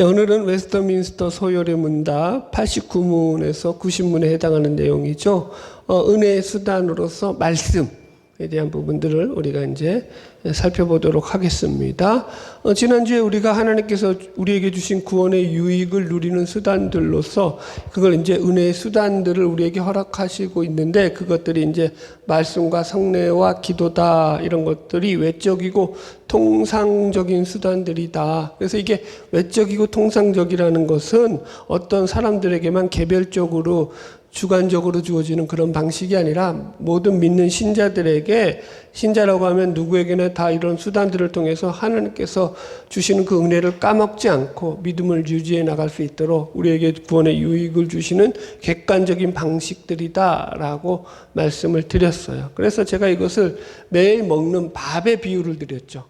오늘은 웨스터민스터 소요리 문답 89문에서 90문에 해당하는 내용이죠. 은혜의 수단으로서 말씀에 대한 부분들을 우리가 이제 살펴보도록 하겠습니다. 지난주에 우리가 하나님께서 우리에게 주신 구원의 유익을 누리는 수단들로서 그걸 이제 은혜의 수단들을 우리에게 허락하시고 있는데, 그것들이 이제 말씀과 성례와 기도다, 이런 것들이 외적이고 통상적인 수단들이다. 그래서 이게 외적이고 통상적이라는 것은 어떤 사람들에게만 개별적으로 주관적으로 주어지는 그런 방식이 아니라 모든 믿는 신자들에게, 신자라고 하면 누구에게나 다 이런 수단들을 통해서 하나님께서 주시는 그 은혜를 까먹지 않고 믿음을 유지해 나갈 수 있도록 우리에게 구원의 유익을 주시는 객관적인 방식들이다라고 말씀을 드렸어요. 그래서 제가 이것을 매일 먹는 밥의 비유를 드렸죠.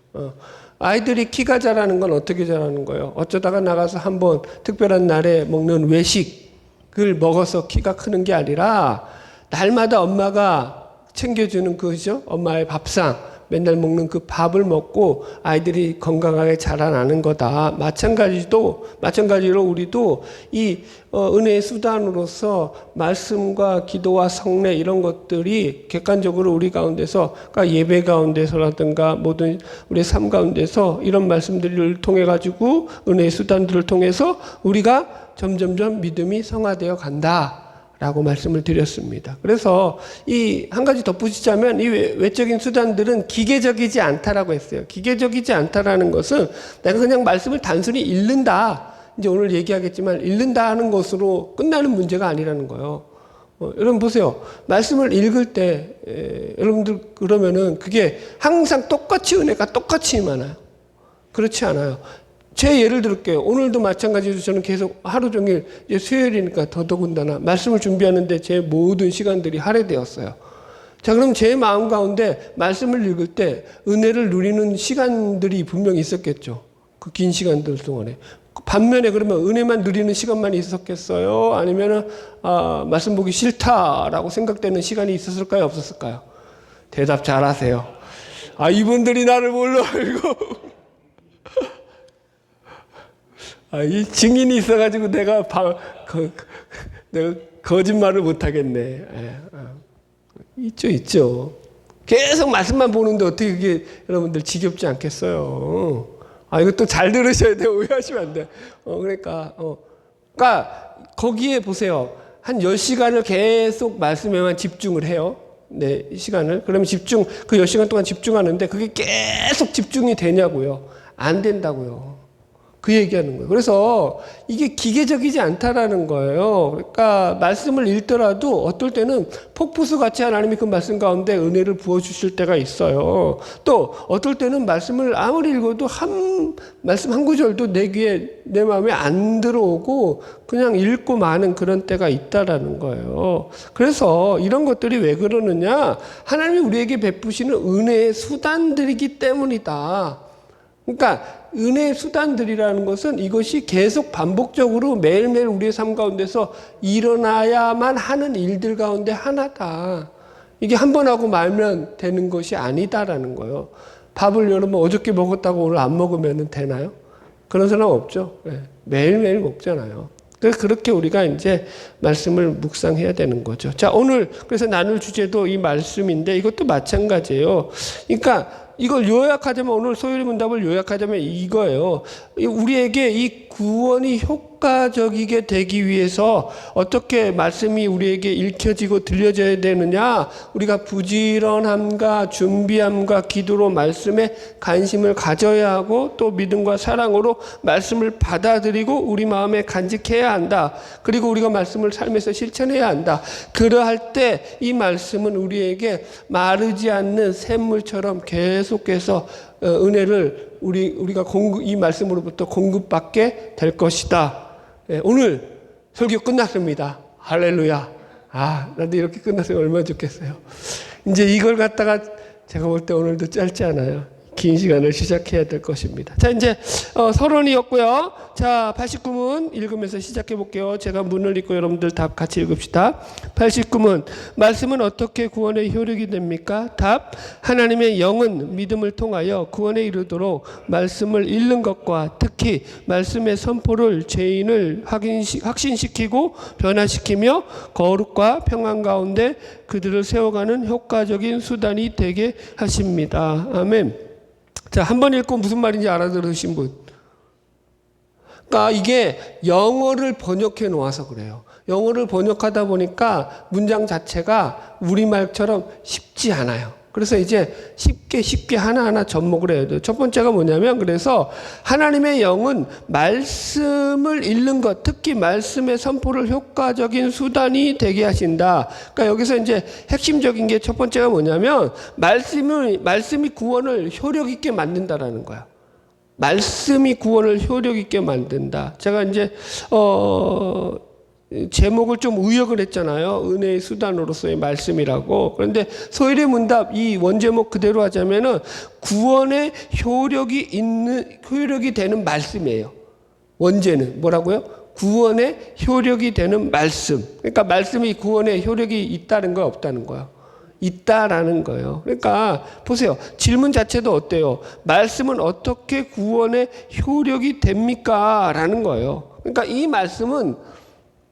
아이들이 키가 자라는 건 어떻게 자라는 거예요? 어쩌다가 나가서 한번 특별한 날에 먹는 외식 을 먹어서 키가 크는 게 아니라 날마다 엄마가 챙겨주는 그죠? 엄마의 밥상, 맨날 먹는 그 밥을 먹고 아이들이 건강하게 자라나는 거다. 마찬가지로 우리도 이 은혜의 수단으로서 말씀과 기도와 성례 이런 것들이 객관적으로 우리 가운데서, 그러니까 예배 가운데서라든가 모든 우리의 삶 가운데서 이런 말씀들을 통해 가지고 은혜의 수단들을 통해서 우리가 점점점 믿음이 성화되어 간다라고 말씀을 드렸습니다. 그래서 이 한 가지 덧붙이자면 이 외적인 수단들은 기계적이지 않다라고 했어요. 기계적이지 않다라는 것은 내가 그냥 말씀을 단순히 읽는다, 이제 오늘 얘기하겠지만 읽는다 하는 것으로 끝나는 문제가 아니라는 거예요. 여러분 보세요. 말씀을 읽을 때 여러분들 그러면은 그게 항상 똑같이 은혜가 똑같이 임하나요? 그렇지 않아요. 제 예를 들을게요. 오늘도 마찬가지로 저는 계속 하루 종일, 이제 수요일이니까 더더군다나 말씀을 준비하는데 제 모든 시간들이 할애되었어요. 자, 그럼 제 마음 가운데 말씀을 읽을 때 은혜를 누리는 시간들이 분명히 있었겠죠. 그 긴 시간들 동안에. 반면에 그러면 은혜만 누리는 시간만 있었겠어요? 아니면은 말씀 보기 싫다라고 생각되는 시간이 있었을까요? 없었을까요? 대답 잘하세요. 이분들이 나를 뭘로 알고 이 증인이 있어가지고 내가 거짓말을 못하겠네. 있죠. 계속 말씀만 보는데 어떻게 그게 여러분들 지겹지 않겠어요? 이것도 잘 들으셔야 돼요. 오해하시면 안 돼. 그러니까 거기에 보세요. 한 10시간을 계속 말씀에만 집중을 해요. 네, 시간을. 그러면 그 10시간 동안 집중하는데 그게 계속 집중이 되냐고요? 안 된다고요. 그 얘기하는 거예요. 그래서 이게 기계적이지 않다라는 거예요. 그러니까 말씀을 읽더라도 어떨 때는 폭포수 같이 하나님이 그 말씀 가운데 은혜를 부어주실 때가 있어요. 또 어떨 때는 말씀을 아무리 읽어도 말씀 한 구절도 내 귀에, 내 마음에 안 들어오고 그냥 읽고 마는 그런 때가 있다라는 거예요. 그래서 이런 것들이 왜 그러느냐? 하나님이 우리에게 베푸시는 은혜의 수단들이기 때문이다. 그러니까 은혜의 수단들이라는 것은 이것이 계속 반복적으로 매일매일 우리의 삶 가운데서 일어나야만 하는 일들 가운데 하나다. 이게 한 번 하고 말면 되는 것이 아니다라는 거예요. 밥을 여러분 어저께 먹었다고 오늘 안 먹으면 되나요? 그런 사람 없죠. 네. 매일매일 먹잖아요. 그렇게 우리가 이제 말씀을 묵상해야 되는 거죠. 자, 오늘 그래서 나눌 주제도 이 말씀인데 이것도 마찬가지예요. 그러니까 이걸 요약하자면, 오늘 소요리 문답을 요약하자면 이거예요. 우리에게 이 구원이 효과적이게 되기 위해서 어떻게 말씀이 우리에게 읽혀지고 들려져야 되느냐? 우리가 부지런함과 준비함과 기도로 말씀에 관심을 가져야 하고, 또 믿음과 사랑으로 말씀을 받아들이고 우리 마음에 간직해야 한다. 그리고 우리가 말씀을 삶에서 실천해야 한다. 그러할 때 이 말씀은 우리에게 마르지 않는 샘물처럼 계속해서 은혜를 우리가 이 말씀으로부터 공급받게 될 것이다. 오늘 설교 끝났습니다. 할렐루야. 나도 이렇게 끝났으면 얼마나 좋겠어요. 이제 이걸 갖다가 제가 볼 때 오늘도 짧지 않아요. 긴 시간을 시작해야 될 것입니다. 자, 이제 서론이었고요. 자, 89문 읽으면서 시작해 볼게요. 제가 문을 읽고 여러분들 답 같이 읽읍시다. 89문 말씀은 어떻게 구원의 효력이 됩니까? 답. 하나님의 영은 믿음을 통하여 구원에 이르도록 말씀을 읽는 것과 특히 말씀의 선포를 죄인을 확신시키고 변화시키며 거룩과 평안 가운데 그들을 세워가는 효과적인 수단이 되게 하십니다. 아멘. 자, 한번 읽고 무슨 말인지 알아들으신 분? 그러니까 이게 영어를 번역해 놓아서 그래요. 영어를 번역하다 보니까 문장 자체가 우리말처럼 쉽지 않아요. 그래서 이제 쉽게 하나하나 접목을 해야 돼요. 첫 번째가 뭐냐면, 그래서 하나님의 영은 말씀을 읽는 것, 특히 말씀의 선포를 효과적인 수단이 되게 하신다. 그러니까 여기서 이제 핵심적인 게 첫 번째가 뭐냐면, 말씀이 구원을 효력 있게 만든다라는 거야. 말씀이 구원을 효력 있게 만든다. 제가 이제 제목을 좀 의역을 했잖아요. 은혜의 수단으로서의 말씀이라고. 그런데 소일의 문답 이 원제목 그대로 하자면은 구원의 효력이 되는 말씀이에요. 원제는 뭐라고요? 구원의 효력이 되는 말씀. 그러니까 말씀이 구원의 효력이 있다는 거야, 없다는 거야? 있다라는 거예요. 그러니까 보세요. 질문 자체도 어때요? 말씀은 어떻게 구원의 효력이 됩니까? 라는 거예요. 그러니까 이 말씀은,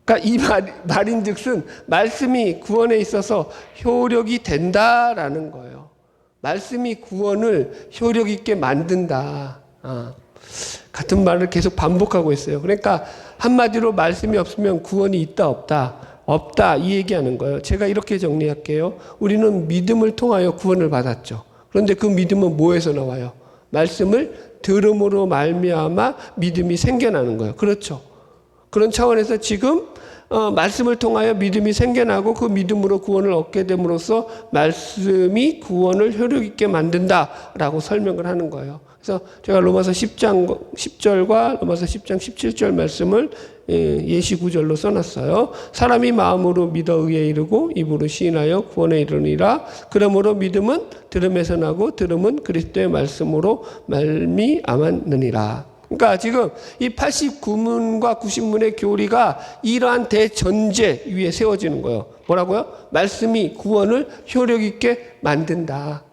그러니까 이 말인즉슨 말씀이 구원에 있어서 효력이 된다라는 거예요. 말씀이 구원을 효력 있게 만든다. 같은 말을 계속 반복하고 있어요. 그러니까 한마디로 말씀이 없으면 구원이 있다 없다? 없다, 이 얘기하는 거예요. 제가 이렇게 정리할게요. 우리는 믿음을 통하여 구원을 받았죠. 그런데 그 믿음은 뭐에서 나와요? 말씀을 들음으로 말미암아 믿음이 생겨나는 거예요. 그렇죠. 그런 차원에서 지금 말씀을 통하여 믿음이 생겨나고 그 믿음으로 구원을 얻게 됨으로써 말씀이 구원을 효력 있게 만든다라고 설명을 하는 거예요. 그래서 제가 로마서 10장 10절과 로마서 10장 17절 말씀을 예시 구절로 써놨어요. 사람이 마음으로 믿어 의에 이르고 입으로 시인하여 구원에 이르니라. 그러므로 믿음은 들음에서 나고 들음은 그리스도의 말씀으로 말미암았느니라. 그러니까 지금 이 89문과 90문의 교리가 이러한 대전제 위에 세워지는 거예요. 뭐라고요? 말씀이 구원을 효력 있게 만든다.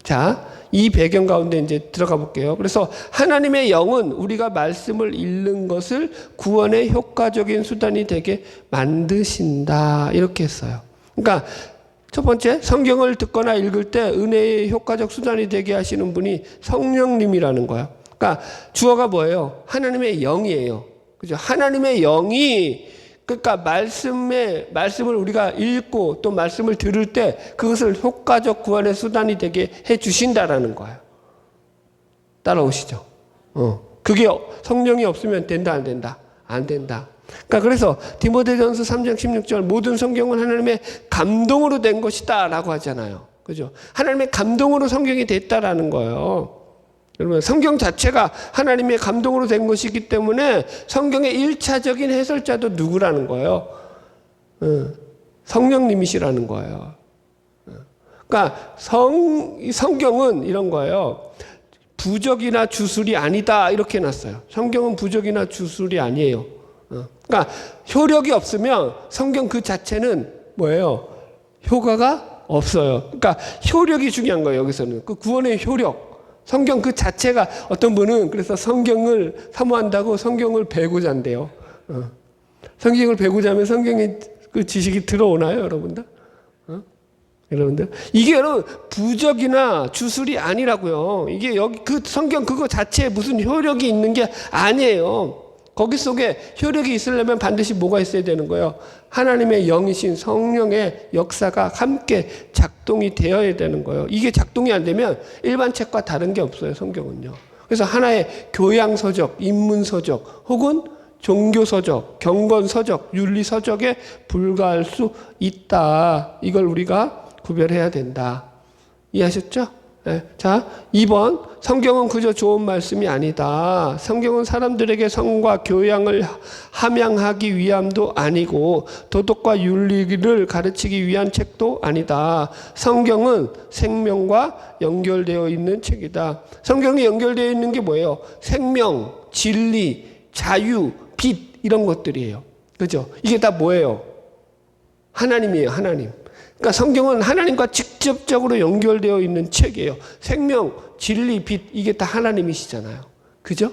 자, 이 배경 가운데 이제 들어가 볼게요. 그래서 하나님의 영은 우리가 말씀을 읽는 것을 구원의 효과적인 수단이 되게 만드신다. 이렇게 했어요. 그러니까 첫 번째, 성경을 듣거나 읽을 때 은혜의 효과적 수단이 되게 하시는 분이 성령님이라는 거야. 그러니까 주어가 뭐예요? 하나님의 영이에요. 그죠? 하나님의 영이, 그러니까 말씀을 우리가 읽고 또 말씀을 들을 때 그것을 효과적 구원의 수단이 되게 해 주신다라는 거예요. 따라오시죠? 그게 성령이 없으면 된다, 안 된다? 안 된다. 그러니까 그래서 디모데전서 3장 16절 모든 성경은 하나님의 감동으로 된 것이다 라고 하잖아요. 그죠? 하나님의 감동으로 성경이 됐다라는 거예요. 여러분, 성경 자체가 하나님의 감동으로 된 것이기 때문에 성경의 1차적인 해설자도 누구라는 거예요? 성령님이시라는 거예요. 그러니까 성경은 이런 거예요. 부적이나 주술이 아니다 이렇게 해놨어요. 성경은 부적이나 주술이 아니에요. 그러니까 효력이 없으면 성경 그 자체는 뭐예요? 효과가 없어요. 그러니까 효력이 중요한 거예요. 여기서는 그 구원의 효력. 성경 그 자체가, 어떤 분은 그래서 성경을 사모한다고 성경을 베고 잔대요. 성경을 베고 자면 성경의 그 지식이 들어오나요, 여러분들? 여러분들? 이게 여러분 부적이나 주술이 아니라고요. 이게 여기 그 성경 그거 자체에 무슨 효력이 있는 게 아니에요. 거기 속에 효력이 있으려면 반드시 뭐가 있어야 되는 거예요? 하나님의 영이신 성령의 역사가 함께 작동이 되어야 되는 거예요. 이게 작동이 안 되면 일반 책과 다른 게 없어요, 성경은요. 그래서 하나의 교양서적, 인문서적, 혹은 종교서적, 경건서적, 윤리서적에 불과할 수 있다. 이걸 우리가 구별해야 된다. 이해하셨죠? 자, 2번. 성경은 그저 좋은 말씀이 아니다. 성경은 사람들에게 성과 교양을 함양하기 위함도 아니고 도덕과 윤리를 가르치기 위한 책도 아니다. 성경은 생명과 연결되어 있는 책이다. 성경이 연결되어 있는 게 뭐예요? 생명, 진리, 자유, 빛 이런 것들이에요. 그죠? 이게 다 뭐예요? 하나님이에요. 하나님. 그러니까 성경은 하나님과 직접적으로 연결되어 있는 책이에요. 생명, 진리, 빛 이게 다 하나님이시잖아요. 그죠?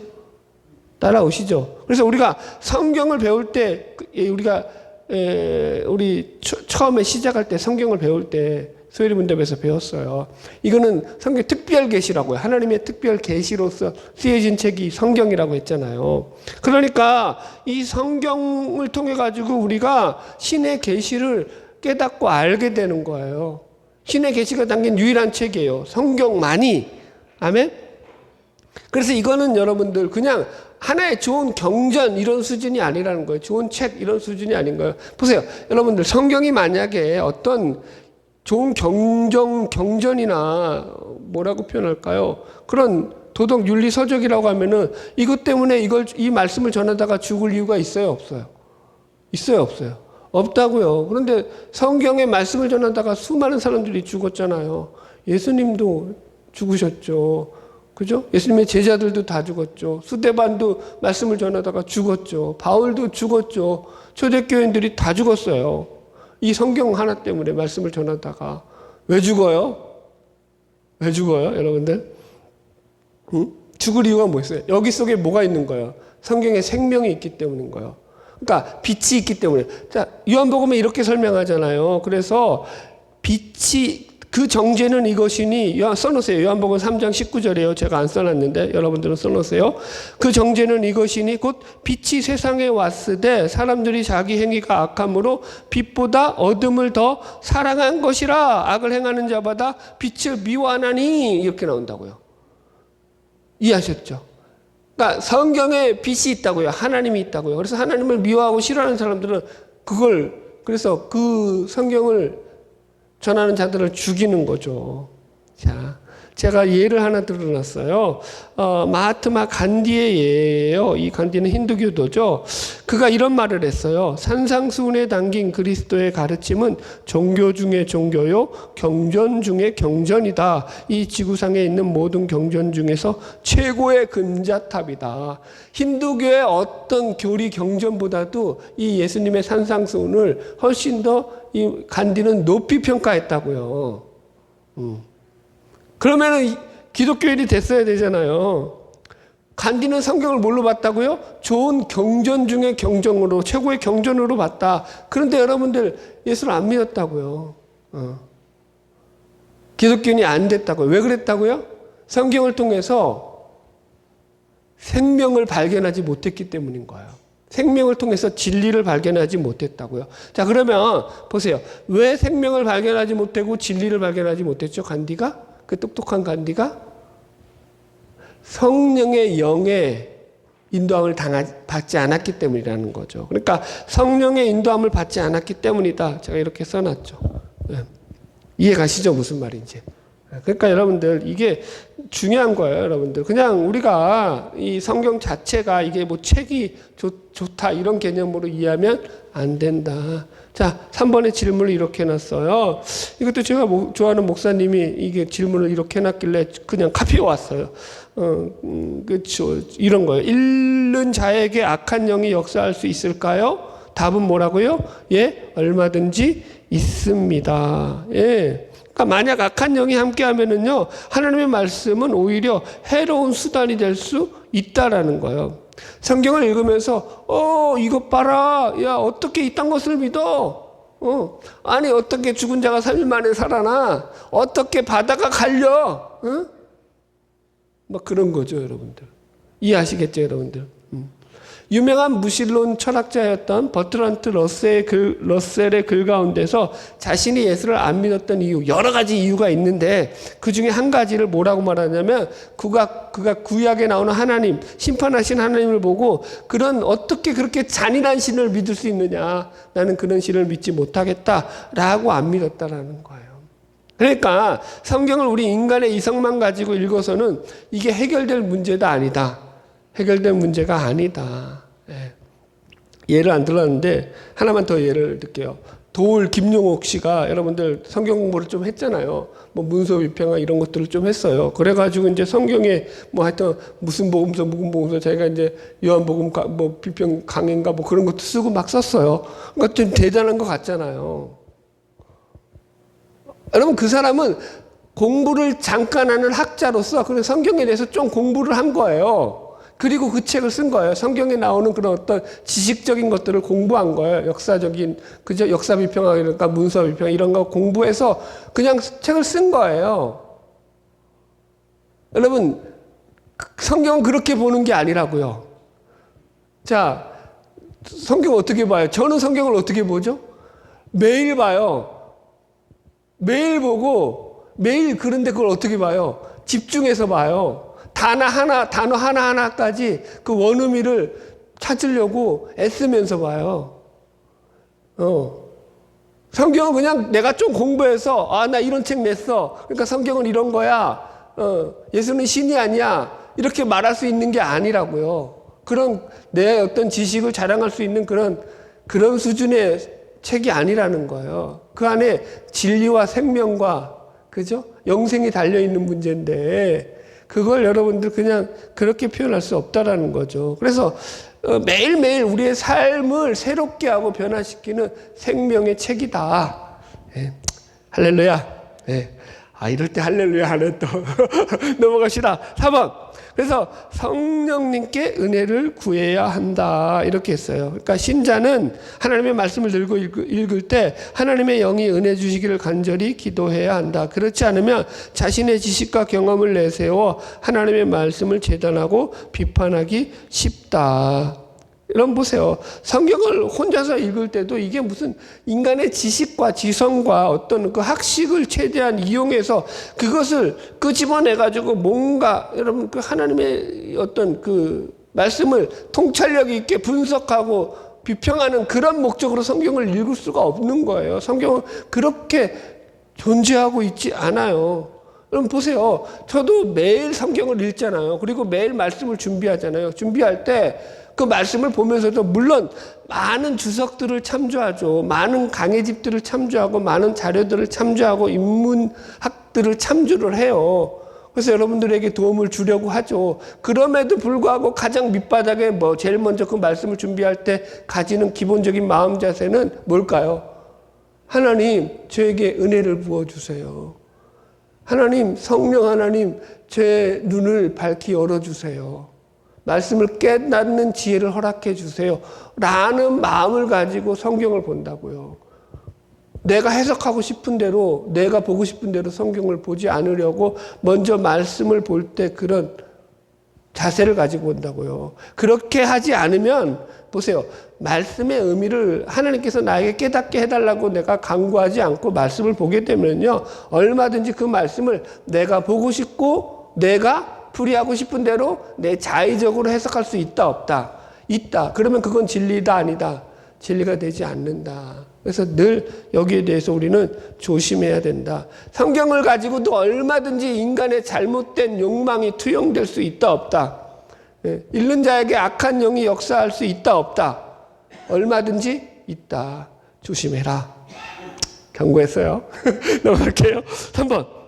따라오시죠? 그래서 우리가 성경을 배울 때 우리가 우리 처음에 시작할 때 성경을 배울 때 소혜리 문답에서 배웠어요. 이거는 성경 특별 계시라고요. 하나님의 특별 계시로서 쓰여진 책이 성경이라고 했잖아요. 그러니까 이 성경을 통해 가지고 우리가 신의 계시를 깨닫고 알게 되는 거예요. 신의 계시가 담긴 유일한 책이에요. 성경만이. 아멘? 그래서 이거는 여러분들 그냥 하나의 좋은 경전 이런 수준이 아니라는 거예요. 좋은 책 이런 수준이 아닌 거예요. 보세요. 여러분들 성경이 만약에 어떤 좋은 경전이나 뭐라고 표현할까요? 그런 도덕 윤리 서적이라고 하면은 이것 때문에 이 말씀을 전하다가 죽을 이유가 있어요? 없어요? 있어요? 없어요? 없다고요. 그런데 성경의 말씀을 전하다가 수많은 사람들이 죽었잖아요. 예수님도 죽으셨죠. 그죠? 예수님의 제자들도 다 죽었죠. 스데반도 말씀을 전하다가 죽었죠. 바울도 죽었죠. 초대교인들이 다 죽었어요. 이 성경 하나 때문에 말씀을 전하다가. 왜 죽어요? 왜 죽어요, 여러분들? 응? 죽을 이유가 뭐 있어요? 여기 속에 뭐가 있는 거예요? 성경에 생명이 있기 때문인 거예요. 그러니까 빛이 있기 때문에. 자, 요한복음에 이렇게 설명하잖아요. 그래서 빛이 그 정죄는 이것이니 써놓으세요. 요한복음 3장 19절이에요. 제가 안 써놨는데 여러분들은 써놓으세요. 그 정죄는 이것이니 곧 빛이 세상에 왔으되 사람들이 자기 행위가 악함으로 빛보다 어둠을 더 사랑한 것이라. 악을 행하는 자보다 빛을 미워하나니 이렇게 나온다고요. 이해하셨죠? 그러니까 성경에 빛이 있다고요. 하나님이 있다고요. 그래서 하나님을 미워하고 싫어하는 사람들은 그래서 그 성경을 전하는 자들을 죽이는 거죠. 자, 제가 예를 하나 들어놨어요. 마하트마 간디의 예예요. 이 간디는 힌두교도죠. 그가 이런 말을 했어요. 산상수훈에 담긴 그리스도의 가르침은 종교 중에 종교요, 경전 중에 경전이다. 이 지구상에 있는 모든 경전 중에서 최고의 금자탑이다. 힌두교의 어떤 교리 경전보다도 이 예수님의 산상수훈을 훨씬 더 이 간디는 높이 평가했다고요. 그러면은 기독교인이 됐어야 되잖아요. 간디는 성경을 뭘로 봤다고요? 좋은 경전 중에 경전으로, 최고의 경전으로 봤다. 그런데 여러분들 예수를 안 믿었다고요. 기독교인이 안 됐다고요. 왜 그랬다고요? 성경을 통해서 생명을 발견하지 못했기 때문인 거예요. 생명을 통해서 진리를 발견하지 못했다고요. 자, 그러면 보세요. 왜 생명을 발견하지 못하고 진리를 발견하지 못했죠? 간디가? 그 똑똑한 간디가? 성령의 영의 인도함을 받지 않았기 때문이라는 거죠. 그러니까 성령의 인도함을 받지 않았기 때문이다. 제가 이렇게 써놨죠. 이해 가시죠? 무슨 말인지. 그러니까 여러분들 이게 중요한 거예요, 여러분들. 그냥 우리가 이 성경 자체가 이게 뭐 책이 좋다 이런 개념으로 이해하면 안 된다. 자, 3번의 질문을 이렇게 해놨어요. 이것도 제가 좋아하는 목사님이 이게 질문을 이렇게 해놨길래 그냥 카피해 왔어요. 그렇죠. 이런 거예요. 잃는 자에게 악한 영이 역사할 수 있을까요? 답은 뭐라고요? 예, 얼마든지 있습니다. 예. 그러니까 만약 악한 영이 함께하면은요, 하나님의 말씀은 오히려 해로운 수단이 될 수 있다라는 거예요. 성경을 읽으면서 이것 봐라, 야 어떻게 이딴 것을 믿어? 아니 어떻게 죽은 자가 3일 만에 살아나? 어떻게 바다가 갈려? 막 그런 거죠, 여러분들. 이해하시겠죠, 여러분들? 유명한 무신론 철학자였던 버트란트 러셀의 글 가운데서 자신이 예수를 안 믿었던 이유, 여러 가지 이유가 있는데 그 중에 한 가지를 뭐라고 말하냐면 그가 구약에 나오는 하나님, 심판하신 하나님을 보고 어떻게 그렇게 잔인한 신을 믿을 수 있느냐. 나는 그런 신을 믿지 못하겠다라고 안 믿었다라는 거예요. 그러니까 성경을 우리 인간의 이성만 가지고 읽어서는 이게 해결될 문제도 아니다. 해결될 문제가 아니다. 예. 예를 안 들었는데 하나만 더 예를 들게요. 도울 김용옥 씨가 여러분들 성경 공부를 좀 했잖아요. 뭐 문서 비평화 이런 것들을 좀 했어요. 그래가지고 이제 성경에 뭐 하여튼 무슨 복음서 자기가 이제 요한복음 뭐 비평 강해인가 뭐 그런 것도 쓰고 막 썼어요. 그러니까 좀 대단한 것 같잖아요. 여러분 그 사람은 공부를 잠깐 하는 학자로서 그런 성경에 대해서 좀 공부를 한 거예요. 그리고 그 책을 쓴 거예요. 성경에 나오는 그런 어떤 지식적인 것들을 공부한 거예요. 역사적인, 그죠? 역사 비평학이랄까, 문서 비평 이런 거 공부해서 그냥 책을 쓴 거예요. 여러분, 성경은 그렇게 보는 게 아니라고요. 자, 성경 어떻게 봐요? 저는 성경을 어떻게 보죠? 매일 봐요. 매일 보고, 매일 그런데 그걸 어떻게 봐요? 집중해서 봐요. 단어 하나하나까지 그 원의미를 찾으려고 애쓰면서 봐요. 성경은 그냥 내가 좀 공부해서, 나 이런 책 냈어. 그러니까 성경은 이런 거야. 예수는 신이 아니야. 이렇게 말할 수 있는 게 아니라고요. 그런 내 어떤 지식을 자랑할 수 있는 그런 수준의 책이 아니라는 거예요. 그 안에 진리와 생명과, 그죠? 영생이 달려있는 문제인데, 그걸 여러분들 그냥 그렇게 표현할 수 없다라는 거죠. 그래서 매일매일 우리의 삶을 새롭게 하고 변화시키는 생명의 책이다. 예. 할렐루야. 예. 이럴 때 할렐루야 하네 또. 넘어갑시다. 4번. 그래서 성령님께 은혜를 구해야 한다. 이렇게 했어요. 그러니까 신자는 하나님의 말씀을 들고 읽을 때 하나님의 영이 은혜 주시기를 간절히 기도해야 한다. 그렇지 않으면 자신의 지식과 경험을 내세워 하나님의 말씀을 재단하고 비판하기 쉽다. 여러분 보세요. 성경을 혼자서 읽을 때도 이게 무슨 인간의 지식과 지성과 어떤 그 학식을 최대한 이용해서 그것을 끄집어내가지고 뭔가 여러분 그 하나님의 어떤 그 말씀을 통찰력 있게 분석하고 비평하는 그런 목적으로 성경을 읽을 수가 없는 거예요. 성경은 그렇게 존재하고 있지 않아요. 여러분 보세요. 저도 매일 성경을 읽잖아요. 그리고 매일 말씀을 준비하잖아요. 준비할 때 그 말씀을 보면서도 물론 많은 주석들을 참조하죠. 많은 강해집들을 참조하고 많은 자료들을 참조하고 인문학들을 참조를 해요. 그래서 여러분들에게 도움을 주려고 하죠. 그럼에도 불구하고 가장 밑바닥에 제일 먼저 그 말씀을 준비할 때 가지는 기본적인 마음 자세는 뭘까요? 하나님, 저에게 은혜를 부어주세요. 하나님, 성령 하나님, 제 눈을 밝히 열어주세요. 말씀을 깨닫는 지혜를 허락해 주세요. 라는 마음을 가지고 성경을 본다고요. 내가 해석하고 싶은 대로, 내가 보고 싶은 대로 성경을 보지 않으려고 먼저 말씀을 볼 때 그런 자세를 가지고 본다고요. 그렇게 하지 않으면, 보세요. 말씀의 의미를 하나님께서 나에게 깨닫게 해달라고 내가 강구하지 않고 말씀을 보게 되면요. 얼마든지 그 말씀을 내가 보고 싶고, 내가 풀이하고 싶은 대로 내 자의적으로 해석할 수 있다 없다? 있다. 그러면 그건 진리다 아니다? 진리가 되지 않는다. 그래서 늘 여기에 대해서 우리는 조심해야 된다. 성경을 가지고도 얼마든지 인간의 잘못된 욕망이 투영될 수 있다 없다? 읽는 자에게 악한 영이 역사할 수 있다 없다? 얼마든지 있다. 조심해라. 경고했어요. 넘어갈게요. 3번.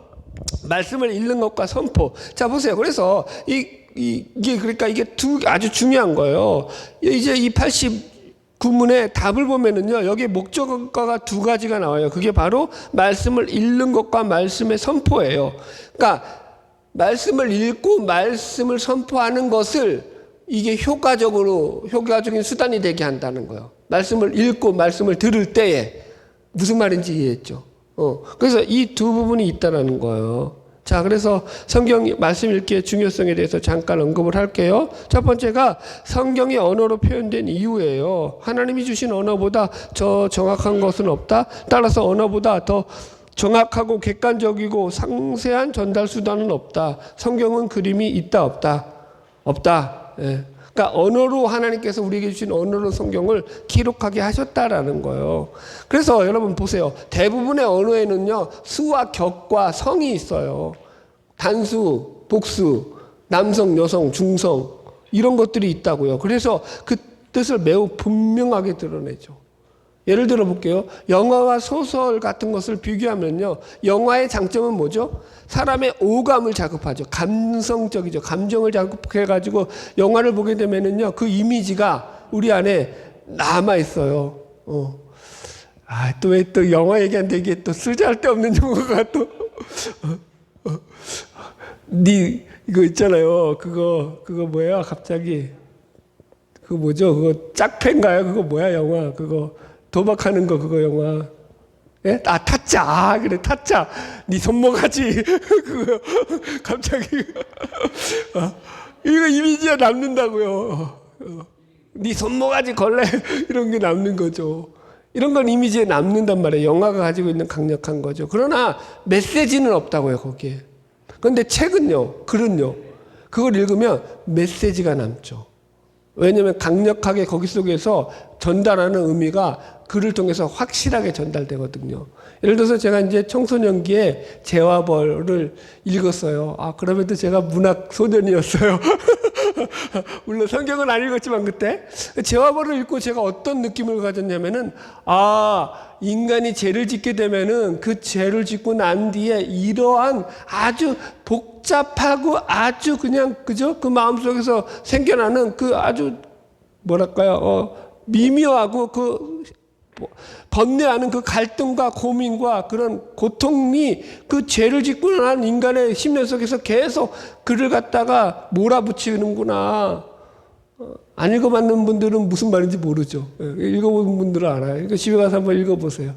말씀을 읽는 것과 선포. 자, 보세요. 그래서 이게 그러니까 이게 아주 중요한 거예요. 이제 이 89문의 답을 보면은요, 여기에 목적어가 두 가지가 나와요. 그게 바로 말씀을 읽는 것과 말씀의 선포예요. 그러니까 말씀을 읽고 말씀을 선포하는 것을 이게 효과적인 수단이 되게 한다는 거예요. 말씀을 읽고 말씀을 들을 때에 무슨 말인지 이해했죠? 그래서 이 두 부분이 있다는 거예요. 자, 그래서 성경 말씀 읽기의 중요성에 대해서 잠깐 언급을 할게요. 첫 번째가 성경이 언어로 표현된 이유예요. 하나님이 주신 언어보다 더 정확한 것은 없다. 따라서 언어보다 더 정확하고 객관적이고 상세한 전달 수단은 없다. 성경은 그림이 있다 없다? 없다. 예. 그러니까 언어로 하나님께서 우리에게 주신 언어로 성경을 기록하게 하셨다라는 거예요. 그래서 여러분 보세요. 대부분의 언어에는요, 수와 격과 성이 있어요. 단수, 복수, 남성, 여성, 중성 이런 것들이 있다고요. 그래서 그 뜻을 매우 분명하게 드러내죠. 예를 들어 볼게요. 영화와 소설 같은 것을 비교하면요, 영화의 장점은 뭐죠? 사람의 오감을 자극하죠. 감성적이죠. 감정을 자극해가지고 영화를 보게 되면은요, 그 이미지가 우리 안에 남아 있어요. 또 왜 또 영화 얘기하는데 이게 또 쓸데없는 용어가 또 이거 있잖아요. 그거 뭐예요? 갑자기 그거 뭐죠? 그거 짝패인가요? 그거 뭐야 영화? 그거 도박하는 거 그거 영화. 예? 타짜. 그래 타짜. 네 손모가지. 그거 갑자기 이거 이미지가 남는다고요. 네 손모가지 걸레 이런 게 남는 거죠. 이런 건 이미지에 남는단 말이에요. 영화가 가지고 있는 강력한 거죠. 그러나 메시지는 없다고요 거기에. 그런데 책은요, 글은요, 그걸 읽으면 메시지가 남죠. 왜냐하면 강력하게 거기 속에서 전달하는 의미가 글을 통해서 확실하게 전달되거든요. 예를 들어서 제가 이제 청소년기에 제와벌을 읽었어요. 그럼에도 제가 문학 소년이었어요. 물론 성경은 안 읽었지만 그때 제와벌을 읽고 제가 어떤 느낌을 가졌냐면은 인간이 죄를 짓게 되면은 그 죄를 짓고 난 뒤에 이러한 아주 복잡하고 아주 그냥 그죠? 그 마음속에서 생겨나는 그 아주 뭐랄까요? 미묘하고 그 번뇌하는 그 갈등과 고민과 그런 고통이 그 죄를 짓고 난 인간의 심령 속에서 계속 그를 갖다가 몰아붙이는구나. 안 읽어봤는 분들은 무슨 말인지 모르죠. 읽어본 분들은 알아요. 그러니까 집에 가서 한번 읽어보세요.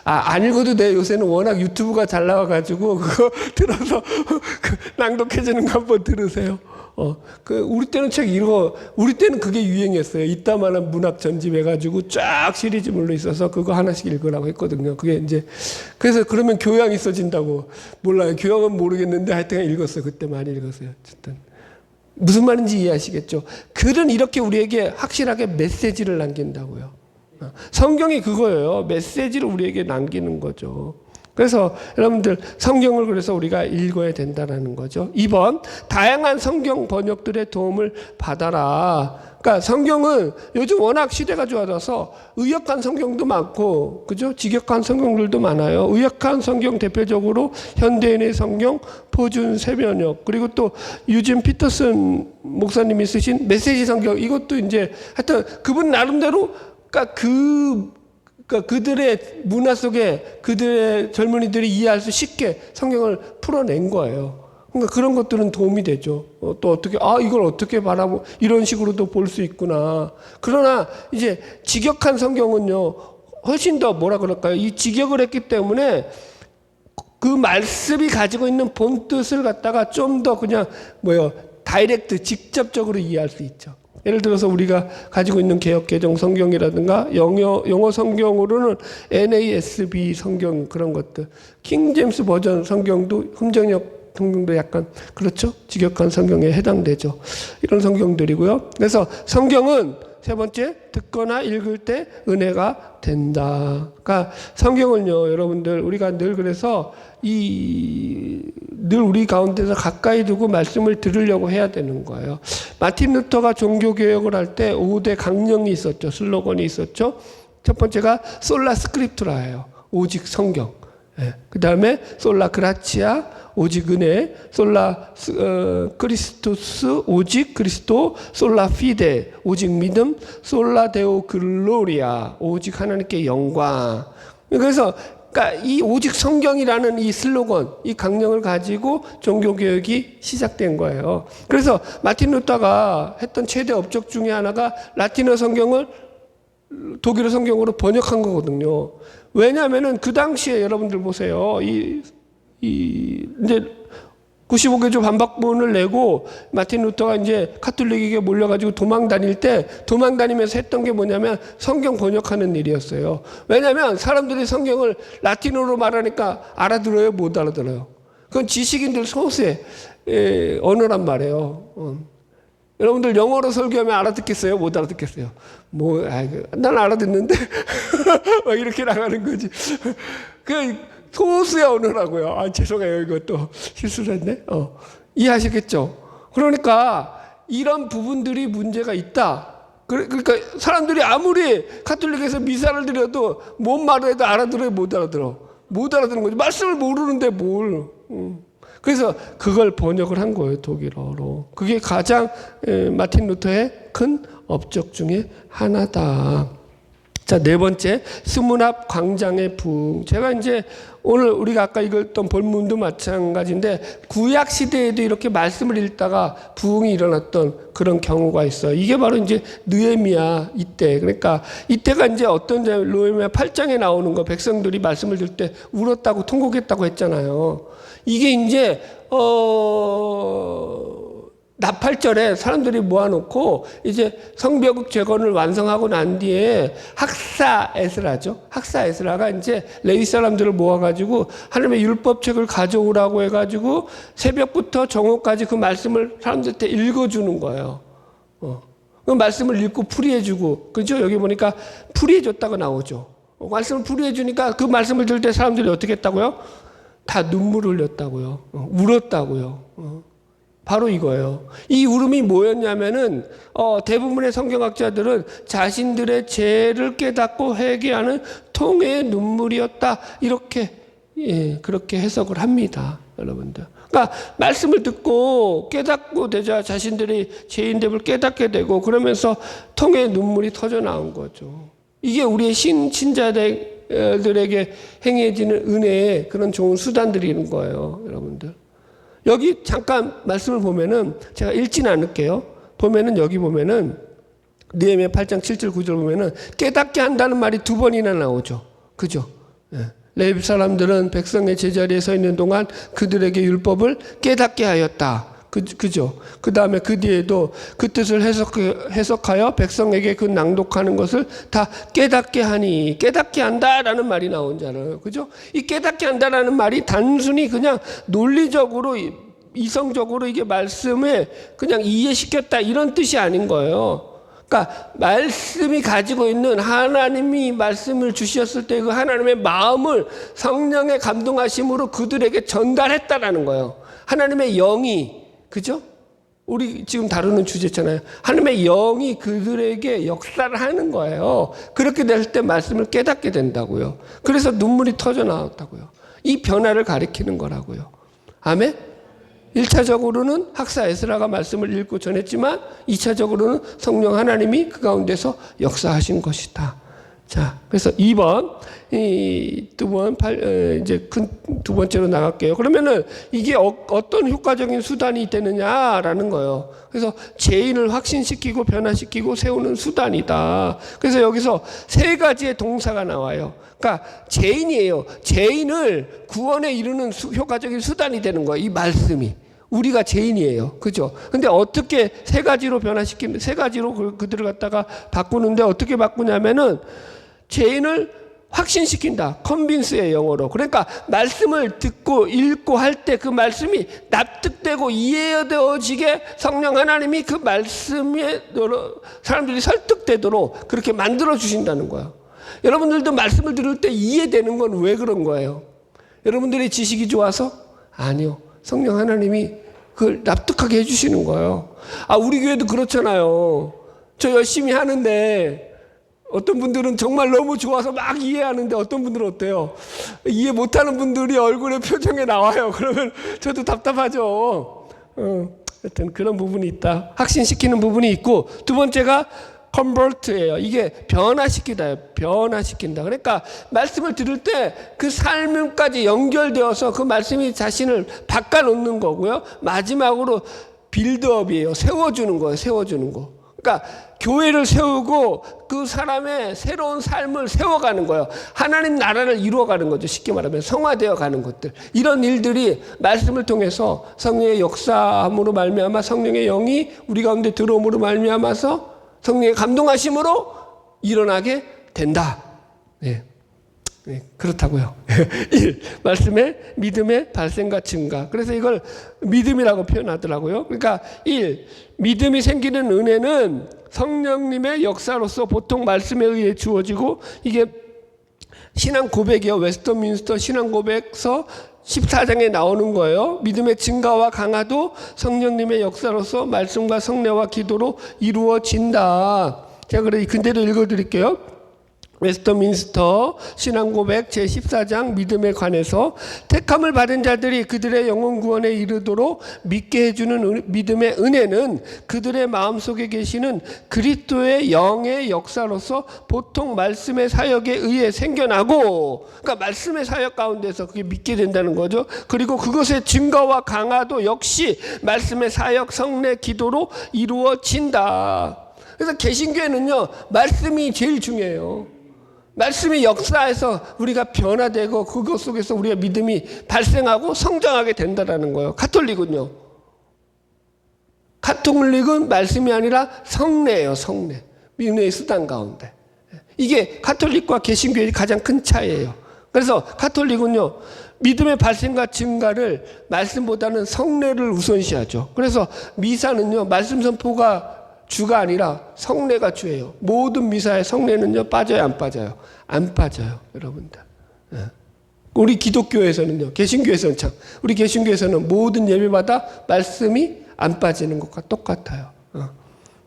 안 읽어도 돼. 요새는 워낙 유튜브가 잘 나와가지고 그거 들어서 낭독해주는 거 한번 들으세요. 우리 때는 우리 때는 그게 유행했어요. 이따만한 문학 전집 해가지고 쫙 시리즈물로 있어서 그거 하나씩 읽으라고 했거든요. 그게 이제, 그래서 그러면 교양이 있어진다고. 몰라요. 교양은 모르겠는데 하여튼 읽었어요. 그때 많이 읽었어요. 어쨌든. 무슨 말인지 이해하시겠죠? 글은 이렇게 우리에게 확실하게 메시지를 남긴다고요. 성경이 그거예요. 메시지를 우리에게 남기는 거죠. 그래서 여러분들 성경을 그래서 우리가 읽어야 된다는 거죠. 2번, 다양한 성경 번역들의 도움을 받아라. 그러니까 성경은 요즘 워낙 시대가 좋아져서 의역한 성경도 많고, 그죠? 직역한 성경들도 많아요. 의역한 성경 대표적으로 현대인의 성경, 포준 세변역, 그리고 또 유진 피터슨 목사님이 쓰신 메시지 성경, 이것도 이제 하여튼 그분 나름대로 그러니까 그들의 문화 속에 그들의 젊은이들이 이해할 수 쉽게 성경을 풀어낸 거예요. 그러니까 그런 것들은 도움이 되죠. 또 어떻게, 이걸 어떻게 바라보, 이런 식으로도 볼 수 있구나. 그러나 이제 직역한 성경은요, 훨씬 더 뭐라 그럴까요? 이 직역을 했기 때문에 그 말씀이 가지고 있는 본 뜻을 갖다가 좀 더 그냥 다이렉트, 직접적으로 이해할 수 있죠. 예를 들어서 우리가 가지고 있는 개역개정 성경이라든가 영어 성경으로는 NASB 성경 그런 것들, 킹제임스 버전 성경도 흠정역 성경도 약간 그렇죠? 직역한 성경에 해당되죠. 이런 성경들이고요. 그래서 성경은 세 번째, 듣거나 읽을 때 은혜가 된다. 그러니까 성경은요, 여러분들 우리가 늘 그래서 늘 우리 가운데서 가까이 두고 말씀을 들으려고 해야 되는 거예요. 마틴 루터가 종교개혁을 할 때 5대 강령이 있었죠. 슬로건이 있었죠. 첫 번째가 솔라 스크립투라예요. 오직 성경. 그 다음에 솔라 그라치아, 오직 은혜, 솔라 크리스토스, 오직 그리스도, 솔라 피데, 오직 믿음, 솔라 데오 글로리아, 오직 하나님께 영광. 그래서 그러니까 이 오직 성경이라는 이 슬로건, 이 강령을 가지고 종교개혁이 시작된 거예요. 그래서 마틴 루터가 했던 최대 업적 중에 하나가 라틴어 성경을 독일어 성경으로 번역한 거거든요. 왜냐하면은 그 당시에 여러분들 보세요. 이제 95개조 반박본을 내고 마틴 루터가 이제 카톨릭에게 몰려가지고 도망 다니면서 했던 게 뭐냐면 성경 번역하는 일이었어요. 왜냐하면 사람들이 성경을 라틴어로 말하니까 알아들어요? 못 알아들어요? 그건 지식인들 소수의 언어란 말이에요. 여러분들 영어로 설교하면 알아듣겠어요? 못 알아듣겠어요? 난 알아듣는데 막 이렇게 나가는 거지. 그 소수의 언어라고요. 죄송해요. 이것도 실수를 했네. 이해하시겠죠? 그러니까 이런 부분들이 문제가 있다. 그러니까 사람들이 아무리 가톨릭에서 미사를 드려도 뭔 말을 해도 알아들어요? 못 알아들어? 못 알아듣는 거지. 말씀을 모르는데 뭘. 그래서 그걸 번역을 한 거예요. 독일어로. 그게 가장 마틴 루터의 큰 업적 중에 하나다. 자, 네 번째, 스문 앞 광장의 부흥. 제가 이제 오늘 우리가 아까 읽었던 본문도 마찬가지인데 구약 시대에도 이렇게 말씀을 읽다가 부흥이 일어났던 그런 경우가 있어요. 이게 바로 이제 느헤미야 이때. 그러니까 이때가 이제 어떤 느헤미야 8장에 나오는 거, 백성들이 말씀을 들을 때 울었다고 통곡했다고 했잖아요. 이게 이제 나팔절에 사람들이 모아놓고 이제 성벽 재건을 완성하고 난 뒤에 학사 에스라죠. 학사 에스라가 이제 레위 사람들을 모아가지고 하나님의 율법책을 가져오라고 해가지고 새벽부터 정오까지 그 말씀을 사람들한테 읽어주는 거예요. 그 말씀을 읽고 풀이해주고, 그죠? 여기 보니까 풀이해줬다고 나오죠. 말씀을 풀이해주니까 그 말씀을 들을 때 사람들이 어떻게 했다고요? 다 눈물을 흘렸다고요. 울었다고요. 바로 이거예요. 이 울음이 뭐였냐면은 대부분의 성경학자들은 자신들의 죄를 깨닫고 회개하는 통해의 눈물이었다. 이렇게 그렇게 해석을 합니다, 여러분들. 그러니까 말씀을 듣고 깨닫고 되자 자신들이 죄인됨을 깨닫게 되고 그러면서 통해의 눈물이 터져 나온 거죠. 이게 우리의 신자들에게 행해지는 은혜의 그런 좋은 수단들인 거예요, 여러분들. 여기 잠깐 말씀을 보면은 제가 읽지는 않을게요. 보면은 여기 보면은 느헤미야 8장 7절 9절 보면은 깨닫게 한다는 말이 두 번이나 나오죠. 그죠? 레위 사람들은 백성의 제자리에 서 있는 동안 그들에게 율법을 깨닫게 하였다. 그죠? 그 다음에 그 뒤에도 그 뜻을 해석하여 백성에게 그 낭독하는 것을 다 깨닫게 하니, 깨닫게 한다라는 말이 나오잖아요. 그죠? 이 깨닫게 한다라는 말이 단순히 그냥 논리적으로, 이성적으로 이게 말씀을 그냥 이해시켰다 이런 뜻이 아닌 거예요. 그러니까 말씀이 가지고 있는, 하나님이 말씀을 주셨을 때 그 하나님의 마음을 성령의 감동하심으로 그들에게 전달했다라는 거예요. 하나님의 영이, 그죠? 우리 지금 다루는 주제잖아요. 하나님의 영이 그들에게 역사를 하는 거예요. 그렇게 될 때 말씀을 깨닫게 된다고요. 그래서 눈물이 터져 나왔다고요. 이 변화를 가리키는 거라고요. 아멘? 1차적으로는 학사 에스라가 말씀을 읽고 전했지만 2차적으로는 성령 하나님이 그 가운데서 역사하신 것이다. 자, 그래서 2번, 이제 두 번째로 나갈게요. 그러면은 이게 어떤 효과적인 수단이 되느냐라는 거예요. 그래서 죄인을 확신시키고 변화시키고 세우는 수단이다. 그래서 여기서 세 가지의 동사가 나와요. 그러니까 죄인이에요. 죄인을 구원에 이르는 효과적인 수단이 되는 거예요. 이 말씀이. 우리가 죄인이에요. 그죠? 근데 어떻게 세 가지로 변화시키면, 세 가지로 그들을 갖다가 바꾸는데 어떻게 바꾸냐면은 죄인을 확신시킨다. 컨빈스의 영어로. 그러니까 말씀을 듣고 읽고 할 때 그 말씀이 납득되고 이해되어지게 성령 하나님이 그 말씀에 사람들이 설득되도록 그렇게 만들어 주신다는 거예요. 여러분들도 말씀을 들을 때 이해되는 건 왜 그런 거예요? 여러분들의 지식이 좋아서? 아니요. 성령 하나님이 그걸 납득하게 해주시는 거예요. 우리 교회도 그렇잖아요. 저 열심히 하는데 어떤 분들은 정말 너무 좋아서 막 이해하는데 어떤 분들은 어때요? 이해 못하는 분들이 얼굴에 표정에 나와요. 그러면 저도 답답하죠. 하여튼 그런 부분이 있다. 확신시키는 부분이 있고, 두 번째가 컨버트예요. 이게 변화시키다예요. 변화시킨다. 그러니까 말씀을 들을 때 그 삶까지 연결되어서 그 말씀이 자신을 바꿔놓는 거고요. 마지막으로 빌드업이에요. 세워주는 거예요. 세워주는 거. 그러니까 교회를 세우고 그 사람의 새로운 삶을 세워가는 거예요. 하나님 나라를 이루어가는 거죠. 쉽게 말하면 성화되어 가는 것들. 이런 일들이 말씀을 통해서 성령의 역사함으로 말미암아 성령의 영이 우리 가운데 들어옴으로 말미암아서 성령의 감동하심으로 일어나게 된다. 네. 그렇다고요. 1. 말씀의 믿음의 발생과 증가. 그래서 이걸 믿음이라고 표현하더라고요. 그러니까 1. 믿음이 생기는 은혜는 성령님의 역사로서 보통 말씀에 의해 주어지고, 이게 신앙 고백이요. 웨스트민스터 신앙 고백서 14장에 나오는 거예요. 믿음의 증가와 강화도 성령님의 역사로서 말씀과 성례와 기도로 이루어진다. 제가 그래 근대로 읽어드릴게요. 웨스트민스터 신앙고백 제14장 믿음에 관해서 택함을 받은 자들이 그들의 영혼 구원에 이르도록 믿게 해주는 믿음의 은혜는 그들의 마음속에 계시는 그리스도의 영의 역사로서 보통 말씀의 사역에 의해 생겨나고, 그러니까 말씀의 사역 가운데서 그게 믿게 된다는 거죠. 그리고 그것의 증거와 강화도 역시 말씀의 사역, 성례, 기도로 이루어진다. 그래서 개신교회는요, 말씀이 제일 중요해요. 말씀이 역사에서 우리가 변화되고 그것 속에서 우리가 믿음이 발생하고 성장하게 된다는 거예요. 가톨릭은요. 가톨릭은 말씀이 아니라 성례예요. 성례. 은혜의 수단 가운데. 이게 가톨릭과 개신교의 가장 큰 차이예요. 그래서 가톨릭은요, 믿음의 발생과 증가를 말씀보다는 성례를 우선시하죠. 그래서 미사는요, 말씀 선포가 주가 아니라 성례가 주예요. 모든 미사의 성례는요, 빠져요, 안 빠져요? 안 빠져요, 여러분들. 우리 기독교에서는요, 개신교에서는 참, 우리 개신교에서는 모든 예배마다 말씀이 안 빠지는 것과 똑같아요.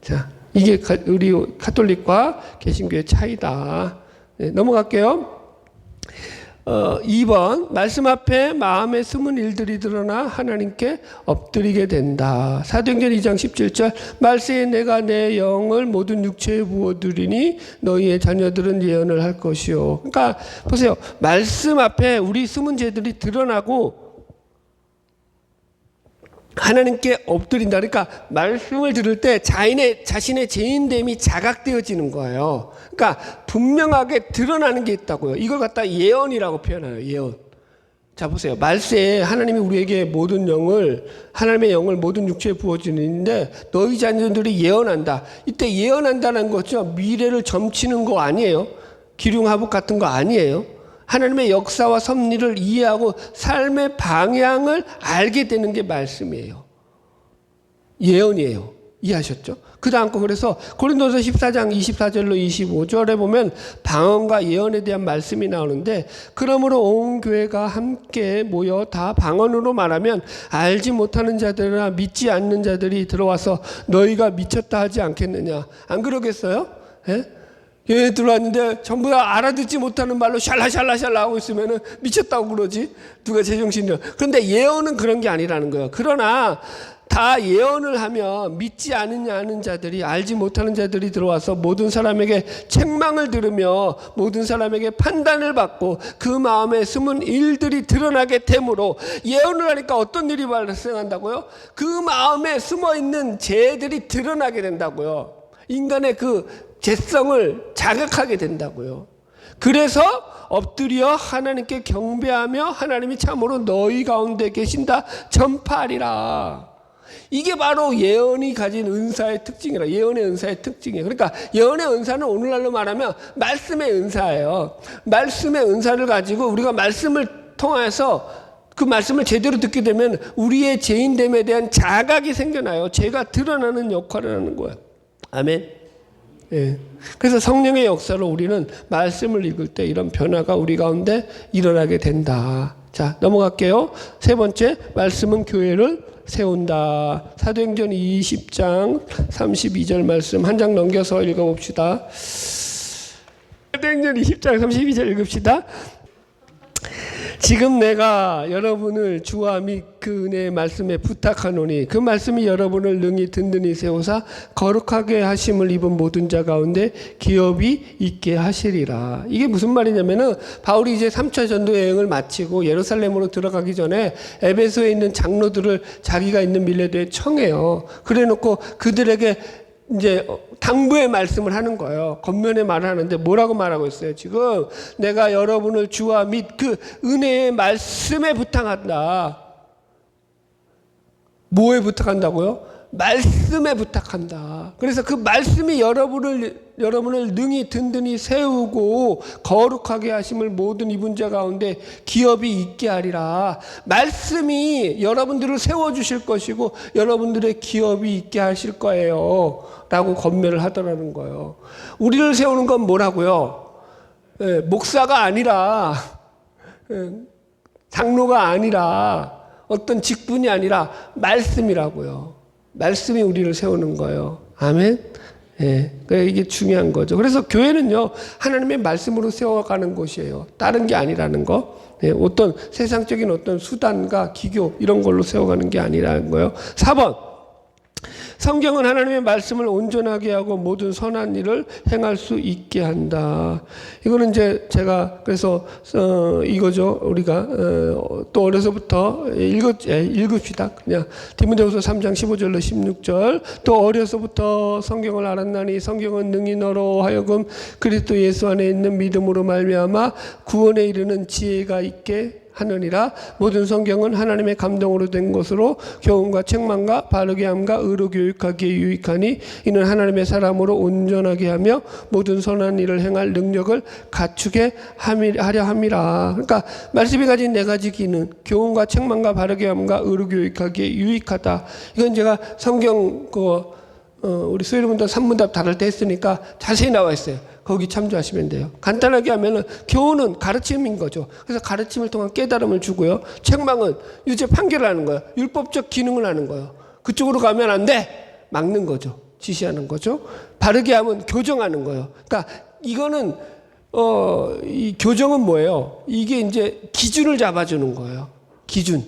자, 이게 우리 가톨릭과 개신교의 차이다. 네, 넘어갈게요. 2번, 말씀 앞에 마음에 숨은 일들이 드러나 하나님께 엎드리게 된다. 사도행전 2장 17절, 말세에 내가 내 영을 모든 육체에 부어두리니 너희의 자녀들은 예언을 할 것이요. 그러니까 보세요, 말씀 앞에 우리 숨은 죄들이 드러나고 하나님께 엎드린다. 그러니까 말씀을 들을 때 자신의 죄인됨이 자각되어지는 거예요. 그러니까 분명하게 드러나는 게 있다고요. 이걸 갖다 예언이라고 표현해요. 예언. 자, 보세요. 말세에 하나님이 우리에게 하나님의 영을 모든 육체에 부어주는데 너희 자녀들이 예언한다. 이때 예언한다는 거죠. 미래를 점치는 거 아니에요. 기륭하복 같은 거 아니에요. 하나님의 역사와 섭리를 이해하고 삶의 방향을 알게 되는 게 말씀이에요. 예언이에요. 이해하셨죠? 그 다음 거, 그래서 고린도서 14장 24절로 25절에 보면 방언과 예언에 대한 말씀이 나오는데, 그러므로 온 교회가 함께 모여 다 방언으로 말하면 알지 못하는 자들이나 믿지 않는 자들이 들어와서 너희가 미쳤다 하지 않겠느냐. 안 그러겠어요? 예? 교회에 들어왔는데 전부 다 알아듣지 못하는 말로 샬라샬라샬라 하고 있으면 미쳤다고 그러지. 누가 제정신이야. 그런데 예언은 그런 게 아니라는 거예요. 그러나 다 예언을 하면 믿지 않는 자들이, 알지 못하는 자들이 들어와서 모든 사람에게 책망을 들으며 모든 사람에게 판단을 받고 그 마음에 숨은 일들이 드러나게 되므로, 예언을 하니까 어떤 일이 발생한다고요? 그 마음에 숨어있는 죄들이 드러나게 된다고요. 인간의 그 죄성을 자극하게 된다고요. 그래서 엎드려 하나님께 경배하며 하나님이 참으로 너희 가운데 계신다 전파하리라. 이게 바로 예언이 가진 은사의 특징이라. 예언의 은사의 특징이에요. 그러니까 예언의 은사는 오늘날로 말하면 말씀의 은사예요. 말씀의 은사를 가지고 우리가 말씀을 통해서 그 말씀을 제대로 듣게 되면 우리의 죄인됨에 대한 자각이 생겨나요. 죄가 드러나는 역할을 하는 거예요. 아멘. 예. 그래서 성령의 역사로 우리는 말씀을 읽을 때 이런 변화가 우리 가운데 일어나게 된다. 자, 넘어갈게요. 세 번째, 말씀은 교회를 세운다. 사도행전 20장 32절 말씀 한 장 넘겨서 읽어봅시다. 사도행전 20장 32절 읽읍시다. 지금 내가 여러분을 주와 및 그 은혜의 말씀에 부탁하노니 그 말씀이 여러분을 능히 든든히 세우사 거룩하게 하심을 입은 모든 자 가운데 기업이 있게 하시리라. 이게 무슨 말이냐면은 바울이 이제 3차 전도 여행을 마치고 예루살렘으로 들어가기 전에 에베소에 있는 장로들을 자기가 있는 밀레도에 청해요. 그래놓고 그들에게 이제 당부의 말씀을 하는 거예요. 겉면에 말을 하는데 뭐라고 말하고 있어요? 지금 내가 여러분을 주와 및 그 은혜의 말씀에 부탁한다. 뭐에 부탁한다고요? 말씀에 부탁한다. 그래서 그 말씀이 여러분을 능히 든든히 세우고 거룩하게 하심을 모든 이분자 가운데 기업이 있게 하리라. 말씀이 여러분들을 세워주실 것이고 여러분들의 기업이 있게 하실 거예요 라고 권면을 하더라는 거예요. 우리를 세우는 건 뭐라고요? 목사가 아니라, 장로가 아니라, 어떤 직분이 아니라 말씀이라고요. 말씀이 우리를 세우는 거예요. 아멘. 그러니까 이게 중요한 거죠. 그래서 교회는요, 하나님의 말씀으로 세워가는 곳이에요. 다른 게 아니라는 거. 어떤 세상적인 어떤 수단과 기교 이런 걸로 세워가는 게 아니라는 거예요. 4번. 성경은 하나님의 말씀을 온전하게 하고 모든 선한 일을 행할 수 있게 한다. 이거는 이제 제가 그래서 이거죠. 우리가 또 어려서부터 읽읍시다. 그냥 디모데후서 3장 15절로 16절. 또 어려서부터 성경을 알았나니 성경은 능히 너로 하여금 그리스도 예수 안에 있는 믿음으로 말미암아 구원에 이르는 지혜가 있게 하느니라. 모든 성경은 하나님의 감동으로 된 것으로 교훈과 책망과 바르게 함과 의로 교육하기에 유익하니 이는 하나님의 사람으로 온전하게 하며 모든 선한 일을 행할 능력을 갖추게 하려 함이라. 그러니까 말씀이 가진 네 가지 기능, 교훈과 책망과 바르게 함과 의로 교육하기에 유익하다. 이건 제가 성경 우리 수요일문답 3문답 다룰 때 했으니까 자세히 나와 있어요. 거기 참조하시면 돼요. 간단하게 하면은 교훈은 가르침인 거죠. 그래서 가르침을 통한 깨달음을 주고요. 책망은 유죄 판결을 하는 거예요. 율법적 기능을 하는 거예요. 그쪽으로 가면 안 돼! 막는 거죠. 지시하는 거죠. 바르게 하면 교정하는 거예요. 그러니까 이거는 이 교정은 뭐예요? 이게 이제 기준을 잡아주는 거예요. 기준.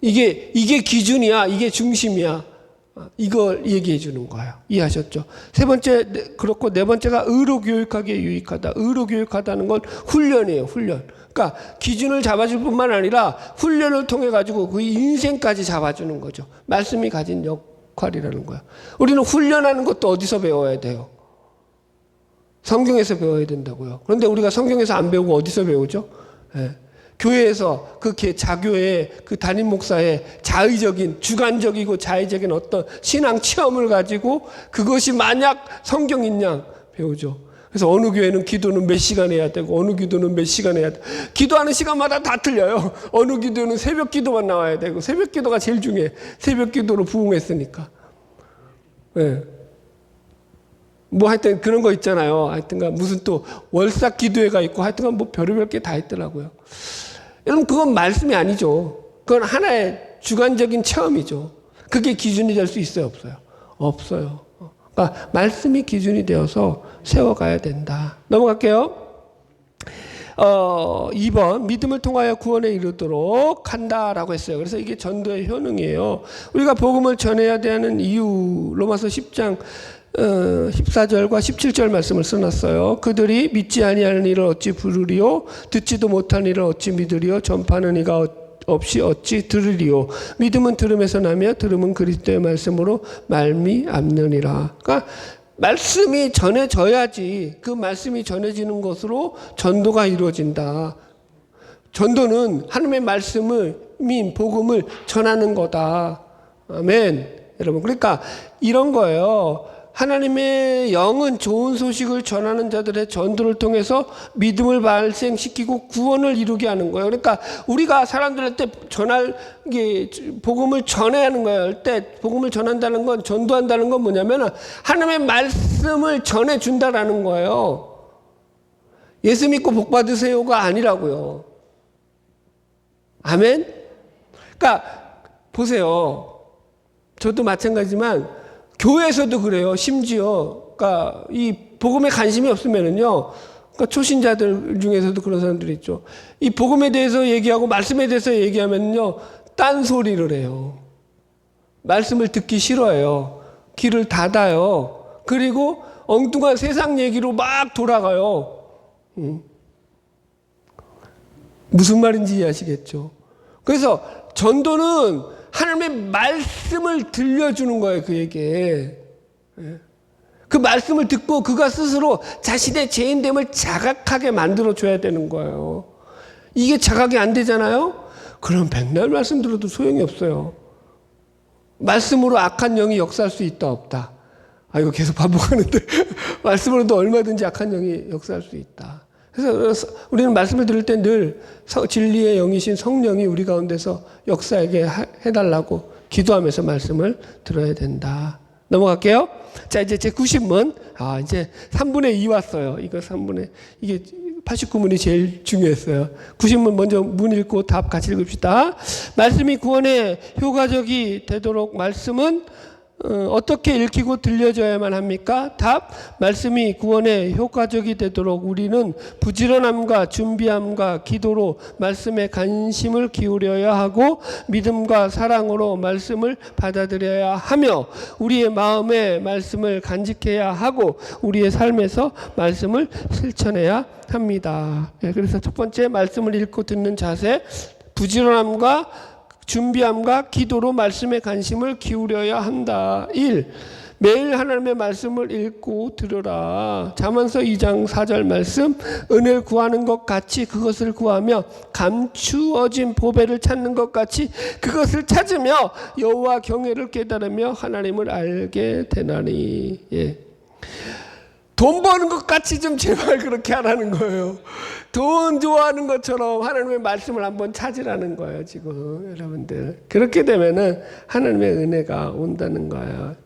이게 기준이야. 이게 중심이야. 이걸 얘기해 주는 거예요. 이해하셨죠? 세 번째, 그렇고 네 번째가 의로 교육하기에 유익하다. 의로 교육하다는 건 훈련이에요. 훈련. 그러니까 기준을 잡아줄 뿐만 아니라 훈련을 통해 가지고 그 인생까지 잡아주는 거죠. 말씀이 가진 역할이라는 거예요. 우리는 훈련하는 것도 어디서 배워야 돼요? 성경에서 배워야 된다고요. 그런데 우리가 성경에서 안 배우고 어디서 배우죠? 교회에서 그 자교의 그 담임 목사의 자의적인 주관적이고 자의적인 어떤 신앙 체험을 가지고 그것이 만약 성경인 양 배우죠. 그래서 어느 교회는 기도는 몇 시간 해야 되고 어느 기도는 몇 시간 해야 돼. 기도하는 시간마다 다 틀려요. 어느 기도는 새벽 기도만 나와야 되고 새벽 기도가 제일 중요해. 새벽 기도로 부흥했으니까. 뭐 하여튼 그런 거 있잖아요. 하여튼간 무슨 또 월삭 기도회가 있고 하여튼간 뭐 별의별 게 다 있더라고요. 여러분 그건 말씀이 아니죠. 그건 하나의 주관적인 체험이죠. 그게 기준이 될 수 있어요? 없어요? 없어요. 그러니까 말씀이 기준이 되어서 세워가야 된다. 넘어갈게요. 2번 믿음을 통하여 구원에 이르도록 한다라고 했어요. 그래서 이게 전도의 효능이에요. 우리가 복음을 전해야 되는 이유 로마서 10장 14절과 17절 말씀을 써놨어요. 그들이 믿지 아니하는 이를 어찌 부르리요? 듣지도 못한 이를 어찌 믿으리요? 전파하는 이가 없이 어찌 들으리요? 믿음은 들음에서 나며 들음은 그리스도의 말씀으로 말미암느니라. 그러니까 말씀이 전해져야지 그 말씀이 전해지는 것으로 전도가 이루어진다. 전도는 하나님의 말씀을 복음을 전하는 거다. 아멘. 여러분 그러니까 이런 거예요. 하나님의 영은 좋은 소식을 전하는 자들의 전도를 통해서 믿음을 발생시키고 구원을 이루게 하는 거예요. 그러니까 우리가 사람들한테 복음을 전해야 하는 거예요. 할 때 복음을 전한다는 건 전도한다는 건 뭐냐면 하나님의 말씀을 전해준다라는 거예요. 예수 믿고 복 받으세요가 아니라고요. 아멘? 그러니까 보세요. 저도 마찬가지지만 교회에서도 그래요. 심지어, 그러니까 이 복음에 관심이 없으면은요, 그러니까 초신자들 중에서도 그런 사람들이 있죠. 이 복음에 대해서 얘기하고 말씀에 대해서 얘기하면요, 딴 소리를 해요. 말씀을 듣기 싫어해요. 귀를 닫아요. 그리고 엉뚱한 세상 얘기로 막 돌아가요. 무슨 말인지 이해하시겠죠? 그래서 전도는 하나님의 말씀을 들려주는 거예요, 그에게. 그 말씀을 듣고 그가 스스로 자신의 죄인됨을 자각하게 만들어줘야 되는 거예요. 이게 자각이 안 되잖아요? 그럼 백날 말씀 들어도 소용이 없어요. 말씀으로 악한 영이 역사할 수 있다 없다. 아 이거 계속 반복하는데 말씀으로도 얼마든지 악한 영이 역사할 수 있다. 그래서 우리는 말씀을 들을 때 늘 진리의 영이신 성령이 우리 가운데서 역사하게 해달라고 기도하면서 말씀을 들어야 된다. 넘어갈게요. 자 이제 제 90문 이제 3분의 2 왔어요. 이거 3분의 이게 89문이 제일 중요했어요. 90문 먼저 문 읽고 답 같이 읽읍시다. 말씀이 구원에 효과적이 되도록 말씀은 어떻게 읽히고 들려져야만 합니까? 답. 말씀이 구원에 효과적이 되도록 우리는 부지런함과 준비함과 기도로 말씀에 관심을 기울여야 하고 믿음과 사랑으로 말씀을 받아들여야 하며 우리의 마음에 말씀을 간직해야 하고 우리의 삶에서 말씀을 실천해야 합니다. 그래서 첫 번째 말씀을 읽고 듣는 자세, 부지런함과 준비함과 기도로 말씀에 관심을 기울여야 한다. 1. 매일 하나님의 말씀을 읽고 들으라. 잠언서 2장 4절 말씀. 은혜를 구하는 것 같이 그것을 구하며 감추어진 보배를 찾는 것 같이 그것을 찾으며 여호와 경외를 깨달으며 하나님을 알게 되나니. 예. 돈 버는 것 같이 좀 제발 그렇게 하라는 거예요. 돈 좋아하는 것처럼 하나님의 말씀을 한번 찾으라는 거예요, 지금. 여러분들. 그렇게 되면은 하나님의 은혜가 온다는 거예요.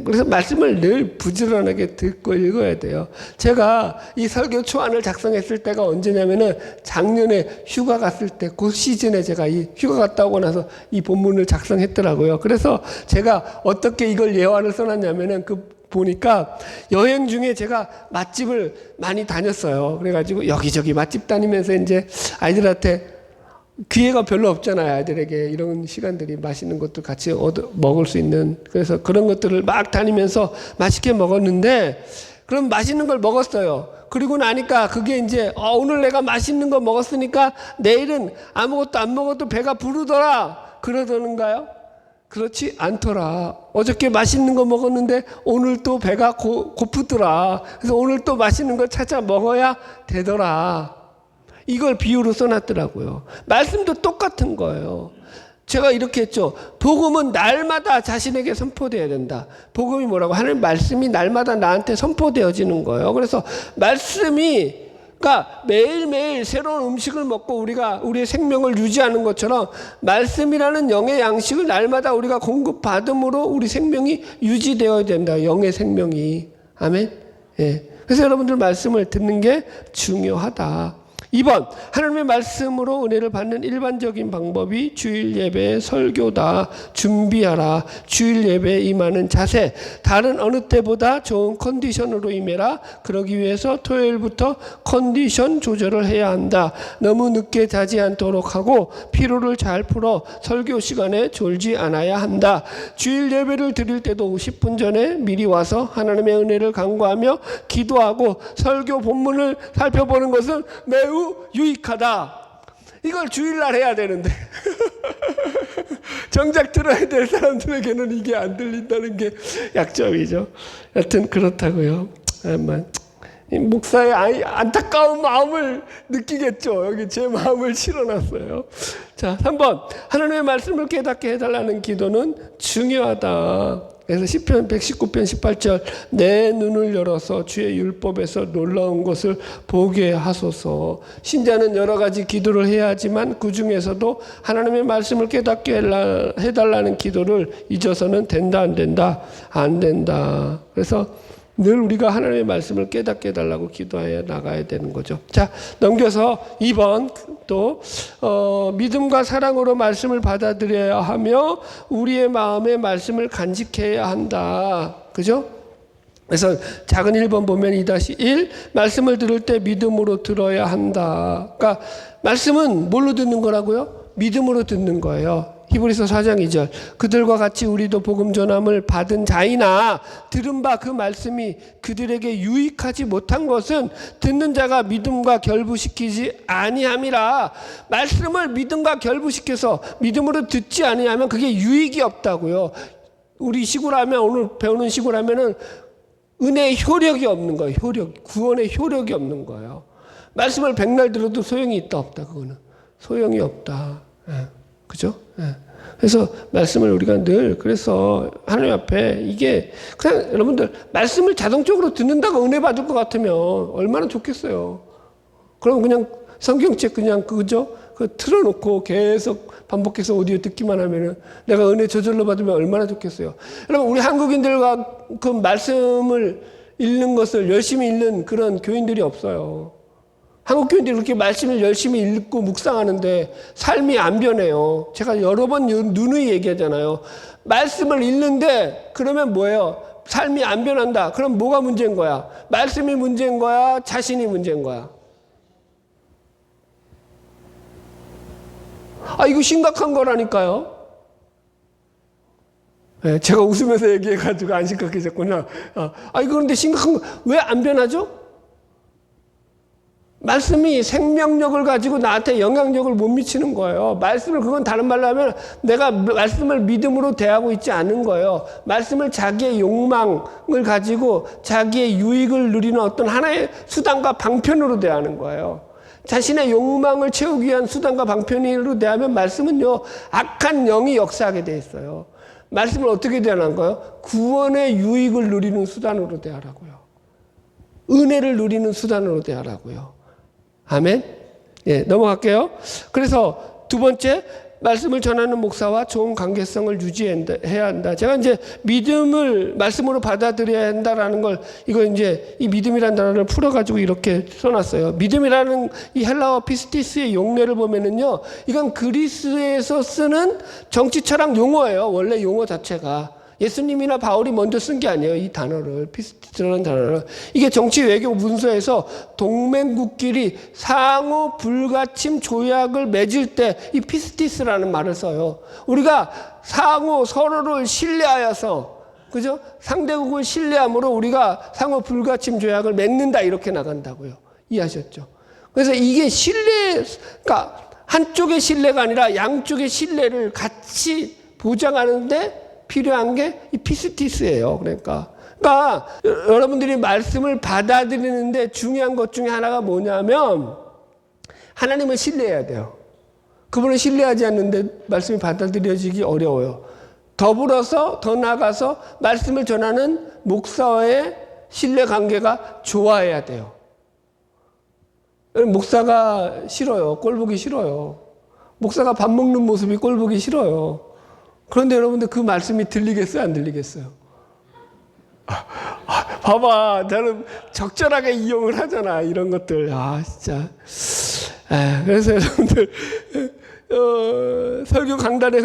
그래서 말씀을 늘 부지런하게 듣고 읽어야 돼요. 제가 이 설교 초안을 작성했을 때가 언제냐면은 작년에 휴가 갔을 때 그 시즌에 제가 이 휴가 갔다 오고 나서 이 본문을 작성했더라고요. 그래서 제가 어떻게 이걸 예화를 써놨냐면은 보니까 여행 중에 제가 맛집을 많이 다녔어요. 그래가지고 여기저기 맛집 다니면서 이제 아이들한테 기회가 별로 없잖아요. 아이들에게 이런 시간들이 맛있는 것도 같이 먹을 수 있는. 그래서 그런 것들을 막 다니면서 맛있게 먹었는데 그럼 맛있는 걸 먹었어요. 그리고 나니까 그게 이제 오늘 내가 맛있는 거 먹었으니까 내일은 아무것도 안 먹어도 배가 부르더라. 그러던가요? 그렇지 않더라. 어저께 맛있는 거 먹었는데 오늘 또 배가 고프더라. 그래서 오늘 또 맛있는 거 찾아 먹어야 되더라. 이걸 비유로 써놨더라고요. 말씀도 똑같은 거예요. 제가 이렇게 했죠. 복음은 날마다 자신에게 선포되어야 된다. 복음이 뭐라고? 하나님 말씀이 날마다 나한테 선포되어지는 거예요. 그래서 말씀이 그러니까 매일매일 새로운 음식을 먹고 우리가 우리의 생명을 유지하는 것처럼 말씀이라는 영의 양식을 날마다 우리가 공급받음으로 우리 생명이 유지되어야 된다. 영의 생명이. 아멘. 예. 그래서 여러분들 말씀을 듣는 게 중요하다. 2번, 하나님의 말씀으로 은혜를 받는 일반적인 방법이 주일 예배의 설교다. 준비하라. 주일 예배에 임하는 자세. 다른 어느 때보다 좋은 컨디션으로 임해라. 그러기 위해서 토요일부터 컨디션 조절을 해야 한다. 너무 늦게 자지 않도록 하고 피로를 잘 풀어 설교 시간에 졸지 않아야 한다. 주일 예배를 드릴 때도 10분 전에 미리 와서 하나님의 은혜를 간구하며 기도하고 설교 본문을 살펴보는 것은 매우 유익하다. 이걸 주일날 해야 되는데 정작 들어야 될 사람들에게는 이게 안 들린다는 게 약점이죠. 여튼 그렇다고요. 목사의 안타까운 마음을 느끼겠죠. 여기 제 마음을 실어놨어요. 자, 3번. 하나님의 말씀을 깨닫게 해달라는 기도는 중요하다. 그래서 시편 119편 18절 내 눈을 열어서 주의 율법에서 놀라운 것을 보게 하소서. 신자는 여러 가지 기도를 해야 하지만 그 중에서도 하나님의 말씀을 깨닫게 해달라는 기도를 잊어서는 된다 안 된다? 안 된다. 그래서 늘 우리가 하나님의 말씀을 깨닫게 해달라고 기도해 나가야 되는 거죠. 자, 넘겨서 2번 또 믿음과 사랑으로 말씀을 받아들여야 하며 우리의 마음에 말씀을 간직해야 한다. 그죠? 그래서 작은 1번 보면 2-1 말씀을 들을 때 믿음으로 들어야 한다. 그러니까 말씀은 뭘로 듣는 거라고요? 믿음으로 듣는 거예요. 히브리서 4장 2절 그들과 같이 우리도 복음 전함을 받은 자이나 들은 바 그 말씀이 그들에게 유익하지 못한 것은 듣는 자가 믿음과 결부시키지 아니함이라. 말씀을 믿음과 결부시켜서 믿음으로 듣지 아니하면 그게 유익이 없다고요. 우리 시구라면 오늘 배우는 시구라면은 은혜의 효력이 없는 거예요. 구원의 효력이 없는 거예요. 말씀을 백날 들어도 소용이 있다 없다. 그거는 소용이 없다. 예. 그죠? 예. 그래서 말씀을 우리가 늘 그래서 하나님 앞에 이게 그냥 여러분들 말씀을 자동적으로 듣는다고 은혜 받을 것 같으면 얼마나 좋겠어요. 그럼 그냥 성경책 그냥 그죠? 그 틀어놓고 계속 반복해서 오디오 듣기만 하면은 내가 은혜 저절로 받으면 얼마나 좋겠어요. 여러분 우리 한국인들과 그 말씀을 읽는 것을 열심히 읽는 그런 교인들이 없어요. 한국 교인들이 그렇게 말씀을 열심히 읽고 묵상하는데 삶이 안 변해요. 제가 여러 번 누누이 얘기하잖아요. 말씀을 읽는데 그러면 뭐예요? 삶이 안 변한다. 그럼 뭐가 문제인 거야? 말씀이 문제인 거야? 자신이 문제인 거야? 이거 심각한 거라니까요. 네, 제가 웃으면서 얘기해가지고 안 심각해졌구나. 이거 그런데 심각한 거, 왜 안 변하죠? 말씀이 생명력을 가지고 나한테 영향력을 못 미치는 거예요. 말씀을, 그건 다른 말로 하면 내가 말씀을 믿음으로 대하고 있지 않은 거예요. 말씀을 자기의 욕망을 가지고 자기의 유익을 누리는 어떤 하나의 수단과 방편으로 대하는 거예요. 자신의 욕망을 채우기 위한 수단과 방편으로 대하면 말씀은요, 악한 영이 역사하게 돼 있어요. 말씀을 어떻게 대하는 거예요? 구원의 유익을 누리는 수단으로 대하라고요. 은혜를 누리는 수단으로 대하라고요. 아멘? 예, 넘어갈게요. 그래서 두 번째, 말씀을 전하는 목사와 좋은 관계성을 유지해야 한다. 제가 이제 믿음을 말씀으로 받아들여야 한다라는 걸, 이거 이제 이 믿음이라는 단어를 풀어가지고 이렇게 써놨어요. 믿음이라는 이 헬라어 피스티스의 용례를 보면은요, 이건 그리스에서 쓰는 정치 철학 용어예요. 원래 용어 자체가. 예수님이나 바울이 먼저 쓴 게 아니에요. 이 단어를, 피스티스라는 단어를. 이게 정치 외교 문서에서 동맹국끼리 상호 불가침 조약을 맺을 때 이 피스티스라는 말을 써요. 우리가 상호 서로를 신뢰하여서, 그죠? 상대국을 신뢰함으로 우리가 상호 불가침 조약을 맺는다, 이렇게 나간다고요. 이해하셨죠? 그래서 이게 그러니까 한쪽의 신뢰가 아니라 양쪽의 신뢰를 같이 보장하는데 필요한 게 이 피스티스예요. 그러니까 여러분들이 말씀을 받아들이는데 중요한 것 중에 하나가 뭐냐면 하나님을 신뢰해야 돼요. 그분을 신뢰하지 않는데 말씀이 받아들여지기 어려워요. 더불어서 더 나아가서 말씀을 전하는 목사와의 신뢰관계가 좋아해야 돼요. 목사가 싫어요. 꼴보기 싫어요. 목사가 밥 먹는 모습이 꼴보기 싫어요. 그런데 여러분들 그 말씀이 들리겠어요? 안 들리겠어요? 봐봐. 나는 적절하게 이용을 하잖아. 이런 것들. 진짜. 그래서 여러분들, 설교 강단에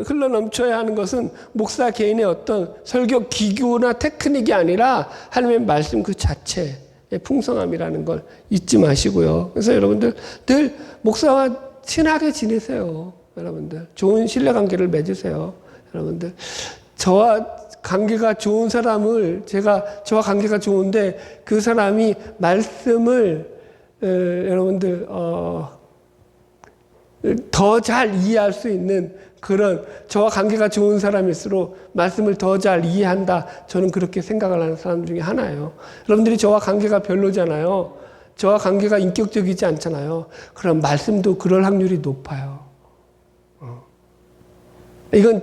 흘러넘쳐야 하는 것은 목사 개인의 어떤 설교 기교나 테크닉이 아니라 하나님의 말씀 그 자체의 풍성함이라는 걸 잊지 마시고요. 그래서 여러분들 늘 목사와 친하게 지내세요. 여러분들 좋은 신뢰관계를 맺으세요. 여러분들 저와 관계가 좋은 사람을 저와 관계가 좋은데 그 사람이 말씀을 여러분들 더 잘 이해할 수 있는 그런 저와 관계가 좋은 사람일수록 말씀을 더 잘 이해한다. 저는 그렇게 생각을 하는 사람 중에 하나예요. 여러분들이 저와 관계가 별로잖아요. 저와 관계가 인격적이지 않잖아요. 그럼 말씀도 그럴 확률이 높아요. 이건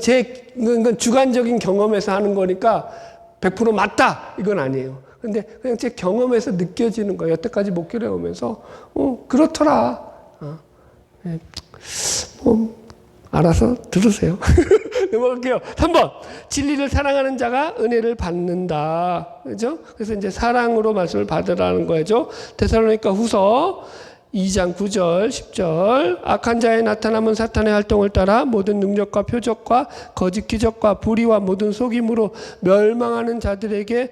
주관적인 경험에서 하는 거니까 100% 맞다 이건 아니에요. 근데 그냥 제 경험에서 느껴지는 거예요. 여태까지 목회를 해오면서 그렇더라. 알아서 들으세요. 넘어갈게요. 3번. 진리를 사랑하는 자가 은혜를 받는다. 그죠? 그래서 이제 사랑으로 말씀을 받으라는 거죠. 데살로니가 후서 2장 9절, 10절. 악한 자의 나타남은 사탄의 활동을 따라 모든 능력과 표적과 거짓 기적과 불의와 모든 속임으로 멸망하는 자들에게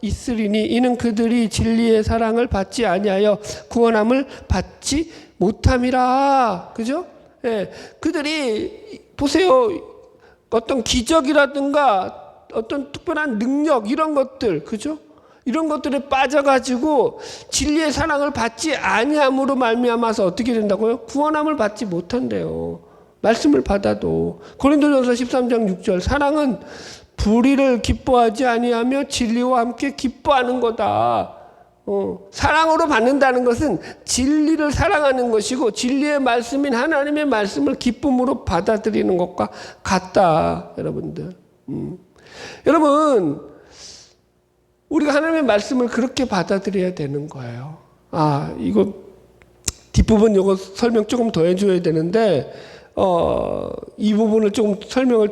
있으리니 이는 그들이 진리의 사랑을 받지 아니하여 구원함을 받지 못함이라. 그죠? 예. 그들이 보세요. 어떤 기적이라든가 어떤 특별한 능력 이런 것들, 그죠? 이런 것들에 빠져가지고 진리의 사랑을 받지 아니함으로 말미암아서 어떻게 된다고요? 구원함을 받지 못한대요. 말씀을 받아도. 고린도전서 13장 6절. 사랑은 불의를 기뻐하지 아니하며 진리와 함께 기뻐하는 거다. 사랑으로 받는다는 것은 진리를 사랑하는 것이고 진리의 말씀인 하나님의 말씀을 기쁨으로 받아들이는 것과 같다. 여러분들. 여러분, 우리가 하나님의 말씀을 그렇게 받아들여야 되는 거예요. 이거 뒷부분 이거 설명 조금 더 해줘야 되는데 이 부분을 조금 설명을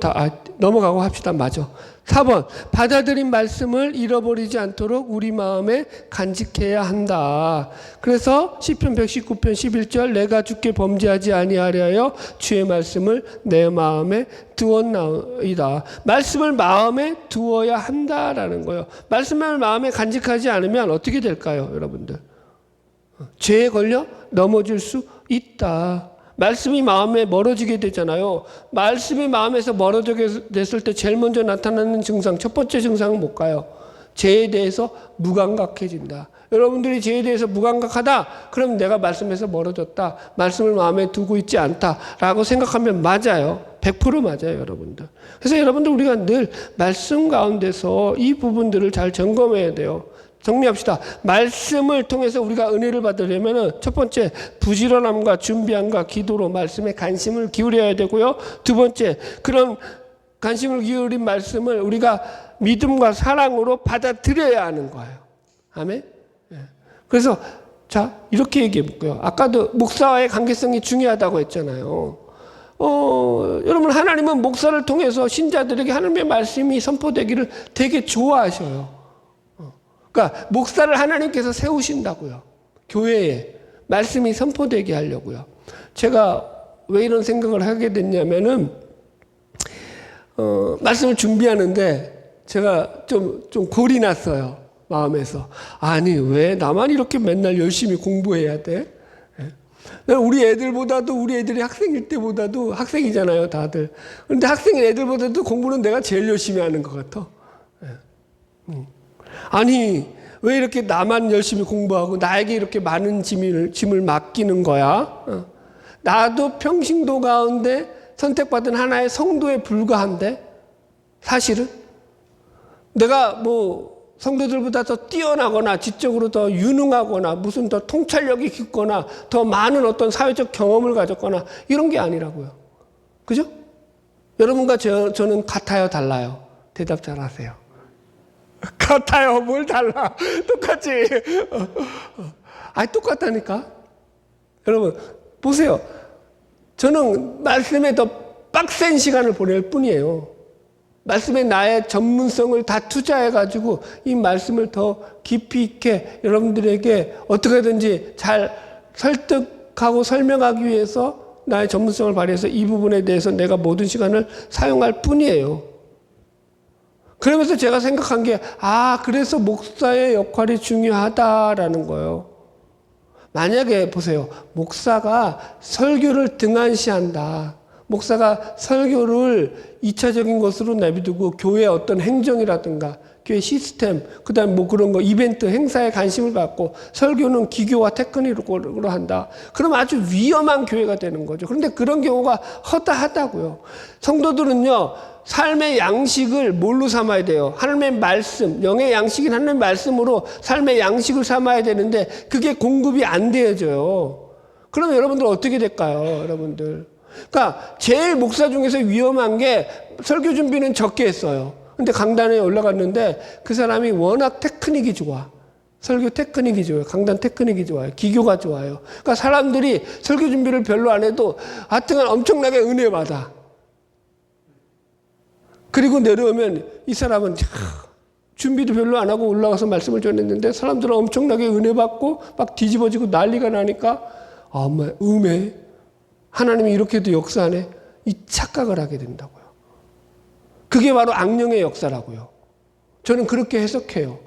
넘어가고 합시다. 맞아. 4번, 받아들인 말씀을 잃어버리지 않도록 우리 마음에 간직해야 한다. 그래서 시편 119편 11절 내가 주께 범죄하지 아니하려 주의 말씀을 내 마음에 두었나이다. 말씀을 마음에 두어야 한다라는 거예요. 말씀을 마음에 간직하지 않으면 어떻게 될까요, 여러분들? 죄에 걸려 넘어질 수 있다. 말씀이 마음에 멀어지게 되잖아요. 말씀이 마음에서 멀어지게 됐을 때 제일 먼저 나타나는 증상, 첫 번째 증상은 뭘까요? 죄에 대해서 무감각해진다. 여러분들이 죄에 대해서 무감각하다? 그럼 내가 말씀에서 멀어졌다. 말씀을 마음에 두고 있지 않다라고 생각하면 맞아요. 100% 맞아요, 여러분들. 그래서 여러분들 우리가 늘 말씀 가운데서 이 부분들을 잘 점검해야 돼요. 정리합시다. 말씀을 통해서 우리가 은혜를 받으려면 첫 번째 부지런함과 준비함과 기도로 말씀에 관심을 기울여야 되고요. 두 번째 그런 관심을 기울인 말씀을 우리가 믿음과 사랑으로 받아들여야 하는 거예요. 아멘. 그래서 자 이렇게 얘기해 볼게요. 아까도 목사와의 관계성이 중요하다고 했잖아요. 여러분 하나님은 목사를 통해서 신자들에게 하나님의 말씀이 선포되기를 되게 좋아하셔요. 그러니까 목사를 하나님께서 세우신다고요. 교회에 말씀이 선포되게 하려고요. 제가 왜 이런 생각을 하게 됐냐면은 말씀을 준비하는데 제가 좀 골이 났어요. 마음에서. 아니 왜 나만 이렇게 맨날 열심히 공부해야 돼? 우리 애들보다도 우리 애들이 학생일 때보다도 학생이잖아요 다들. 그런데 학생인 애들보다도 공부는 내가 제일 열심히 하는 것 같아. 아니 왜 이렇게 나만 열심히 공부하고 나에게 이렇게 많은 짐을 맡기는 거야? 나도 평신도 가운데 선택받은 하나의 성도에 불과한데 사실은 내가 뭐 성도들보다 더 뛰어나거나 지적으로 더 유능하거나 무슨 더 통찰력이 깊거나 더 많은 어떤 사회적 경험을 가졌거나 이런 게 아니라고요. 그죠? 여러분과 저는 같아요, 달라요? 대답 잘 하세요. 같아요. 뭘 달라? 똑같지. 똑같다니까. 여러분 보세요. 저는 말씀에 더 빡센 시간을 보낼 뿐이에요. 말씀에 나의 전문성을 다 투자해가지고 이 말씀을 더 깊이 있게 여러분들에게 어떻게든지 잘 설득하고 설명하기 위해서 나의 전문성을 발휘해서 이 부분에 대해서 내가 모든 시간을 사용할 뿐이에요. 그러면서 제가 생각한 게 그래서 목사의 역할이 중요하다라는 거예요. 만약에 보세요. 목사가 설교를 등한시한다. 목사가 설교를 2차적인 것으로 내비두고 교회의 어떤 행정이라든가 교회 시스템, 그 다음에 뭐 그런 거 이벤트, 행사에 관심을 갖고 설교는 기교와 테크닉으로 한다. 그럼 아주 위험한 교회가 되는 거죠. 그런데 그런 경우가 허다하다고요. 성도들은요. 삶의 양식을 뭘로 삼아야 돼요? 하나님의 말씀, 영의 양식인 하나님의 말씀으로 삶의 양식을 삼아야 되는데 그게 공급이 안 되어져요. 그러면 여러분들 어떻게 될까요? 여러분들. 그러니까 제일 목사 중에서 위험한 게 설교 준비는 적게 했어요. 근데 강단에 올라갔는데 그 사람이 워낙 테크닉이 좋아. 설교 테크닉이 좋아요. 강단 테크닉이 좋아요. 기교가 좋아요. 그러니까 사람들이 설교 준비를 별로 안 해도 하여튼간 엄청나게 은혜 받아. 그리고 내려오면 이 사람은 준비도 별로 안 하고 올라가서 말씀을 전했는데 사람들은 엄청나게 은혜 받고 막 뒤집어지고 난리가 나니까 엄마 음해 하나님이 이렇게도 역사하네 이 착각을 하게 된다고요. 그게 바로 악령의 역사라고요. 저는 그렇게 해석해요.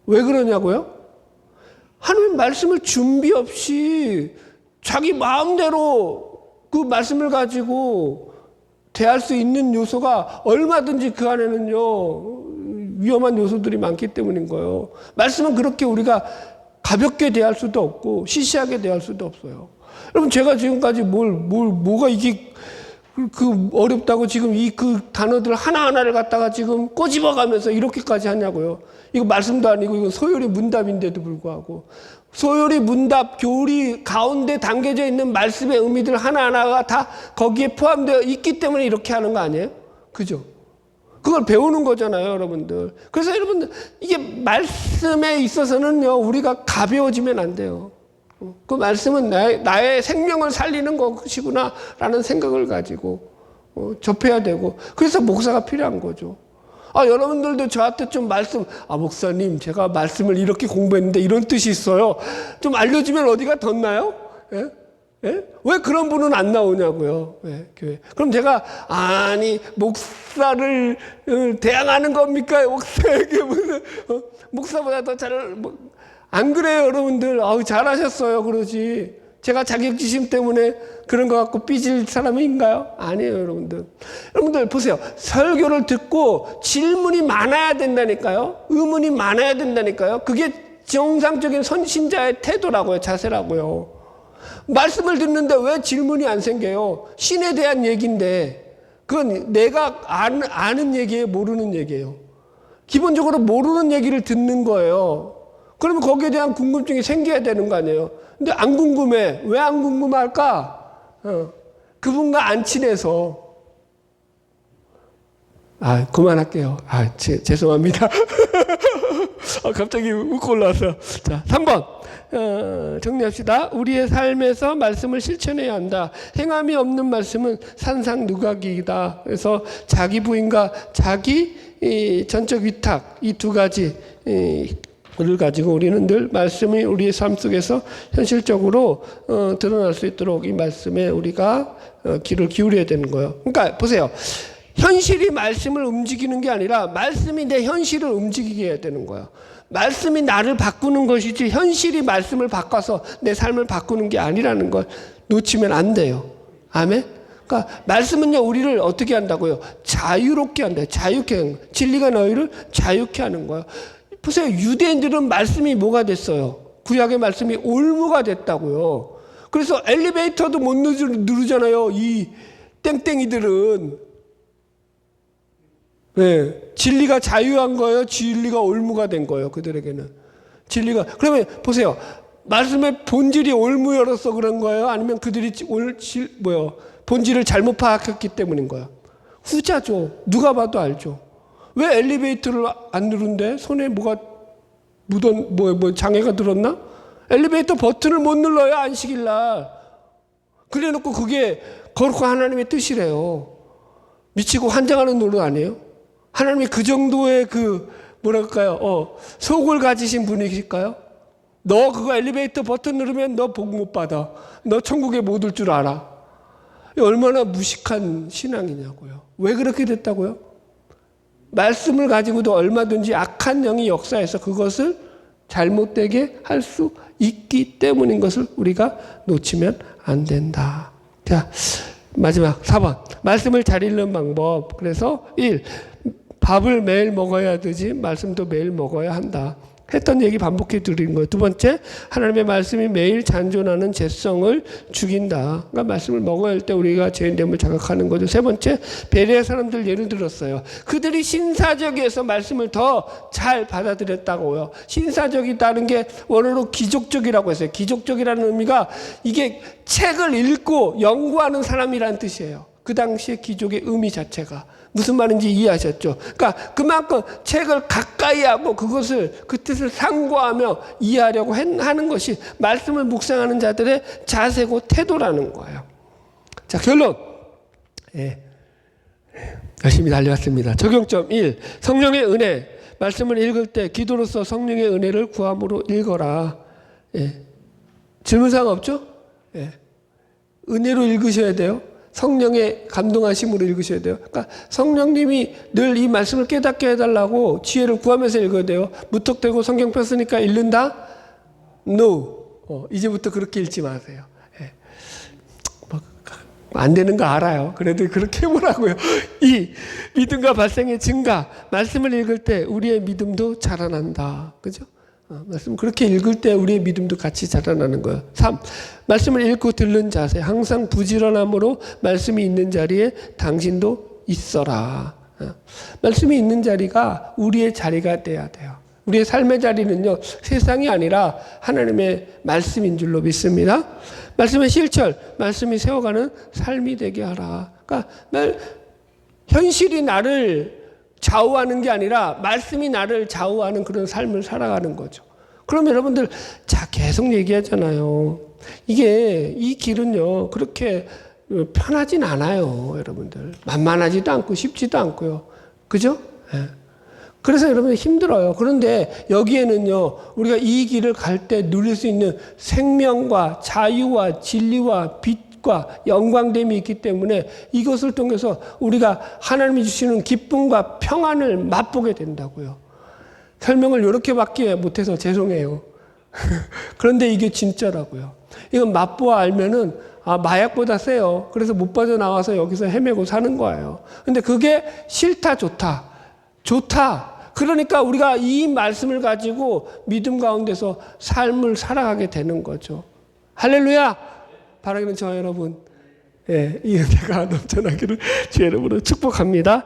왜 그러냐고요? 하나님 말씀을 준비 없이 자기 마음대로 그 말씀을 가지고 대할 수 있는 요소가 얼마든지 그 안에는요 위험한 요소들이 많기 때문인 거예요. 말씀은 그렇게 우리가 가볍게 대할 수도 없고 시시하게 대할 수도 없어요. 여러분 제가 지금까지 뭐가 이게 그 어렵다고 지금 이 그 단어들 하나하나를 갖다가 지금 꼬집어가면서 이렇게까지 하냐고요. 이거 말씀도 아니고 이건 소요리 문답인데도 불구하고 소요리 문답 교리 가운데 담겨져 있는 말씀의 의미들 하나하나가 다 거기에 포함되어 있기 때문에 이렇게 하는 거 아니에요? 그죠? 그걸 배우는 거잖아요, 여러분들. 그래서 여러분들 이게 말씀에 있어서는요 우리가 가벼워지면 안 돼요. 그 말씀은 나의 생명을 살리는 것이구나 라는 생각을 가지고 접해야 되고, 그래서 목사가 필요한 거죠. 여러분들도 저한테 좀 말씀, 목사님 제가 말씀을 이렇게 공부했는데 이런 뜻이 있어요, 좀 알려주면 어디가 덧나요? 예? 예? 왜 그런 분은 안 나오냐고요. 예, 교회. 그럼 제가 아니 목사를 대항하는 겁니까? 목사에게 무슨 목사보다 더 잘 안 그래요, 여러분들. 잘하셨어요, 그러지. 제가 자격지심 때문에 그런 거 갖고 삐질 사람인가요? 아니에요, 여러분들. 여러분들 보세요. 설교를 듣고 질문이 많아야 된다니까요. 의문이 많아야 된다니까요. 그게 정상적인 선신자의 태도라고요, 자세라고요. 말씀을 듣는데 왜 질문이 안 생겨요? 신에 대한 얘기인데 그건 내가 아는 얘기예요, 모르는 얘기예요? 기본적으로 모르는 얘기를 듣는 거예요. 그러면 거기에 대한 궁금증이 생겨야 되는 거 아니에요? 근데 안 궁금해. 왜 안 궁금할까? 그분과 안 친해서. 그만할게요. 죄송합니다. 갑자기 웃고 올라왔어요. 자, 3번. 정리합시다. 우리의 삶에서 말씀을 실천해야 한다. 행함이 없는 말씀은 산상누각이다. 그래서 자기 부인과 자기 전적 위탁, 이 두 가지 를 가지고 우리는 늘 말씀이 우리의 삶 속에서 현실적으로 드러날 수 있도록 이 말씀에 우리가 귀를 기울여야 되는 거예요. 그러니까 보세요. 현실이 말씀을 움직이는 게 아니라 말씀이 내 현실을 움직이게 해야 되는 거예요. 말씀이 나를 바꾸는 것이지 현실이 말씀을 바꿔서 내 삶을 바꾸는 게 아니라는 걸 놓치면 안 돼요. 아멘? 그러니까 말씀은요 우리를 어떻게 한다고요? 자유롭게 한다. 자유케 하는 거예요. 진리가 너희를 자유케 하는 거예요. 보세요. 유대인들은 말씀이 뭐가 됐어요? 구약의 말씀이 올무가 됐다고요. 그래서 엘리베이터도 못 누르잖아요. 이 땡땡이들은. 네. 진리가 자유한 거예요? 진리가 올무가 된 거예요? 그들에게는. 진리가. 그러면 보세요. 말씀의 본질이 올무여로서 그런 거예요? 아니면 그들이 본질을 잘못 파악했기 때문인 거예요? 후자죠. 누가 봐도 알죠. 왜 엘리베이터를 안 누른대? 손에 뭐가 장애가 들었나? 엘리베이터 버튼을 못 눌러요, 안식일 날. 그래 놓고 그게 거룩한 하나님의 뜻이래요. 미치고 환장하는 노릇 아니에요? 하나님이 그 정도의 속을 가지신 분이실까요? 너 그거 엘리베이터 버튼 누르면 너 복 못 받아. 너 천국에 못 올 줄 알아. 얼마나 무식한 신앙이냐고요. 왜 그렇게 됐다고요? 말씀을 가지고도 얼마든지 악한 영이 역사해서 그것을 잘못되게 할 수 있기 때문인 것을 우리가 놓치면 안 된다. 자, 마지막 4번. 말씀을 잘 읽는 방법. 그래서 1. 밥을 매일 먹어야 되지 말씀도 매일 먹어야 한다. 했던 얘기 반복해 드리는 거예요. 두 번째, 하나님의 말씀이 매일 잔존하는 죄성을 죽인다. 그러니까 말씀을 먹어야 할 때 우리가 죄인됨을 자각하는 거죠. 세 번째, 베레아 사람들 예를 들었어요. 그들이 신사적이어서 말씀을 더 잘 받아들였다고요. 신사적이다는 게 원어로 기족적이라고 했어요. 기족적이라는 의미가 이게 책을 읽고 연구하는 사람이라는 뜻이에요. 그 당시에 기족의 의미 자체가. 무슨 말인지 이해하셨죠? 그러니까 그만큼 책을 가까이 하고 그것을 그 뜻을 상고하며 이해하려고 하는 것이 말씀을 묵상하는 자들의 자세고 태도라는 거예요. 자, 결론. 열심히 달려왔습니다. 적용점 1. 성령의 은혜. 말씀을 읽을 때 기도로서 성령의 은혜를 구함으로 읽어라. 질문사항 없죠? 은혜로 읽으셔야 돼요. 성령의 감동하심으로 읽으셔야 돼요. 그러니까 성령님이 늘 이 말씀을 깨닫게 해달라고 지혜를 구하면서 읽어야 돼요. 무턱대고 성경 폈으니까 읽는다? No. 이제부터 그렇게 읽지 마세요. 안 되는 거 알아요. 그래도 그렇게 해보라고요. 2. 믿음과 발생의 증가. 말씀을 읽을 때 우리의 믿음도 자라난다. 그죠? 말씀 그렇게 읽을 때 우리의 믿음도 같이 자라나는 거예요. 3. 말씀을 읽고 듣는 자세. 항상 부지런함으로 말씀이 있는 자리에 당신도 있어라. 말씀이 있는 자리가 우리의 자리가 돼야 돼요. 우리의 삶의 자리는요, 세상이 아니라 하나님의 말씀인 줄로 믿습니다. 말씀의 실천, 말씀이 세워가는 삶이 되게 하라. 그러니까 현실이 나를 좌우하는 게 아니라 말씀이 나를 좌우하는 그런 삶을 살아가는 거죠. 그럼 여러분들 계속 얘기하잖아요. 이 길은요 그렇게 편하진 않아요. 여러분들 만만하지도 않고 쉽지도 않고요. 그죠? 네. 그래서 여러분 힘들어요. 그런데 여기에는요 우리가 이 길을 갈 때 누릴 수 있는 생명과 자유와 진리와 빛과 영광됨이 있기 때문에 이것을 통해서 우리가 하나님이 주시는 기쁨과 평안을 맛보게 된다고요. 설명을 이렇게밖에 못해서 죄송해요. 그런데 이게 진짜라고요. 이건 맛보아 알면은 마약보다 세요. 그래서 못 빠져나와서 여기서 헤매고 사는 거예요. 근데 그게 싫다 좋다. 그러니까 우리가 이 말씀을 가지고 믿음 가운데서 삶을 살아가게 되는 거죠. 할렐루야! 바라기는 저와 여러분, 이 은혜가 넘쳐나기를 주의 이름으로 축복합니다.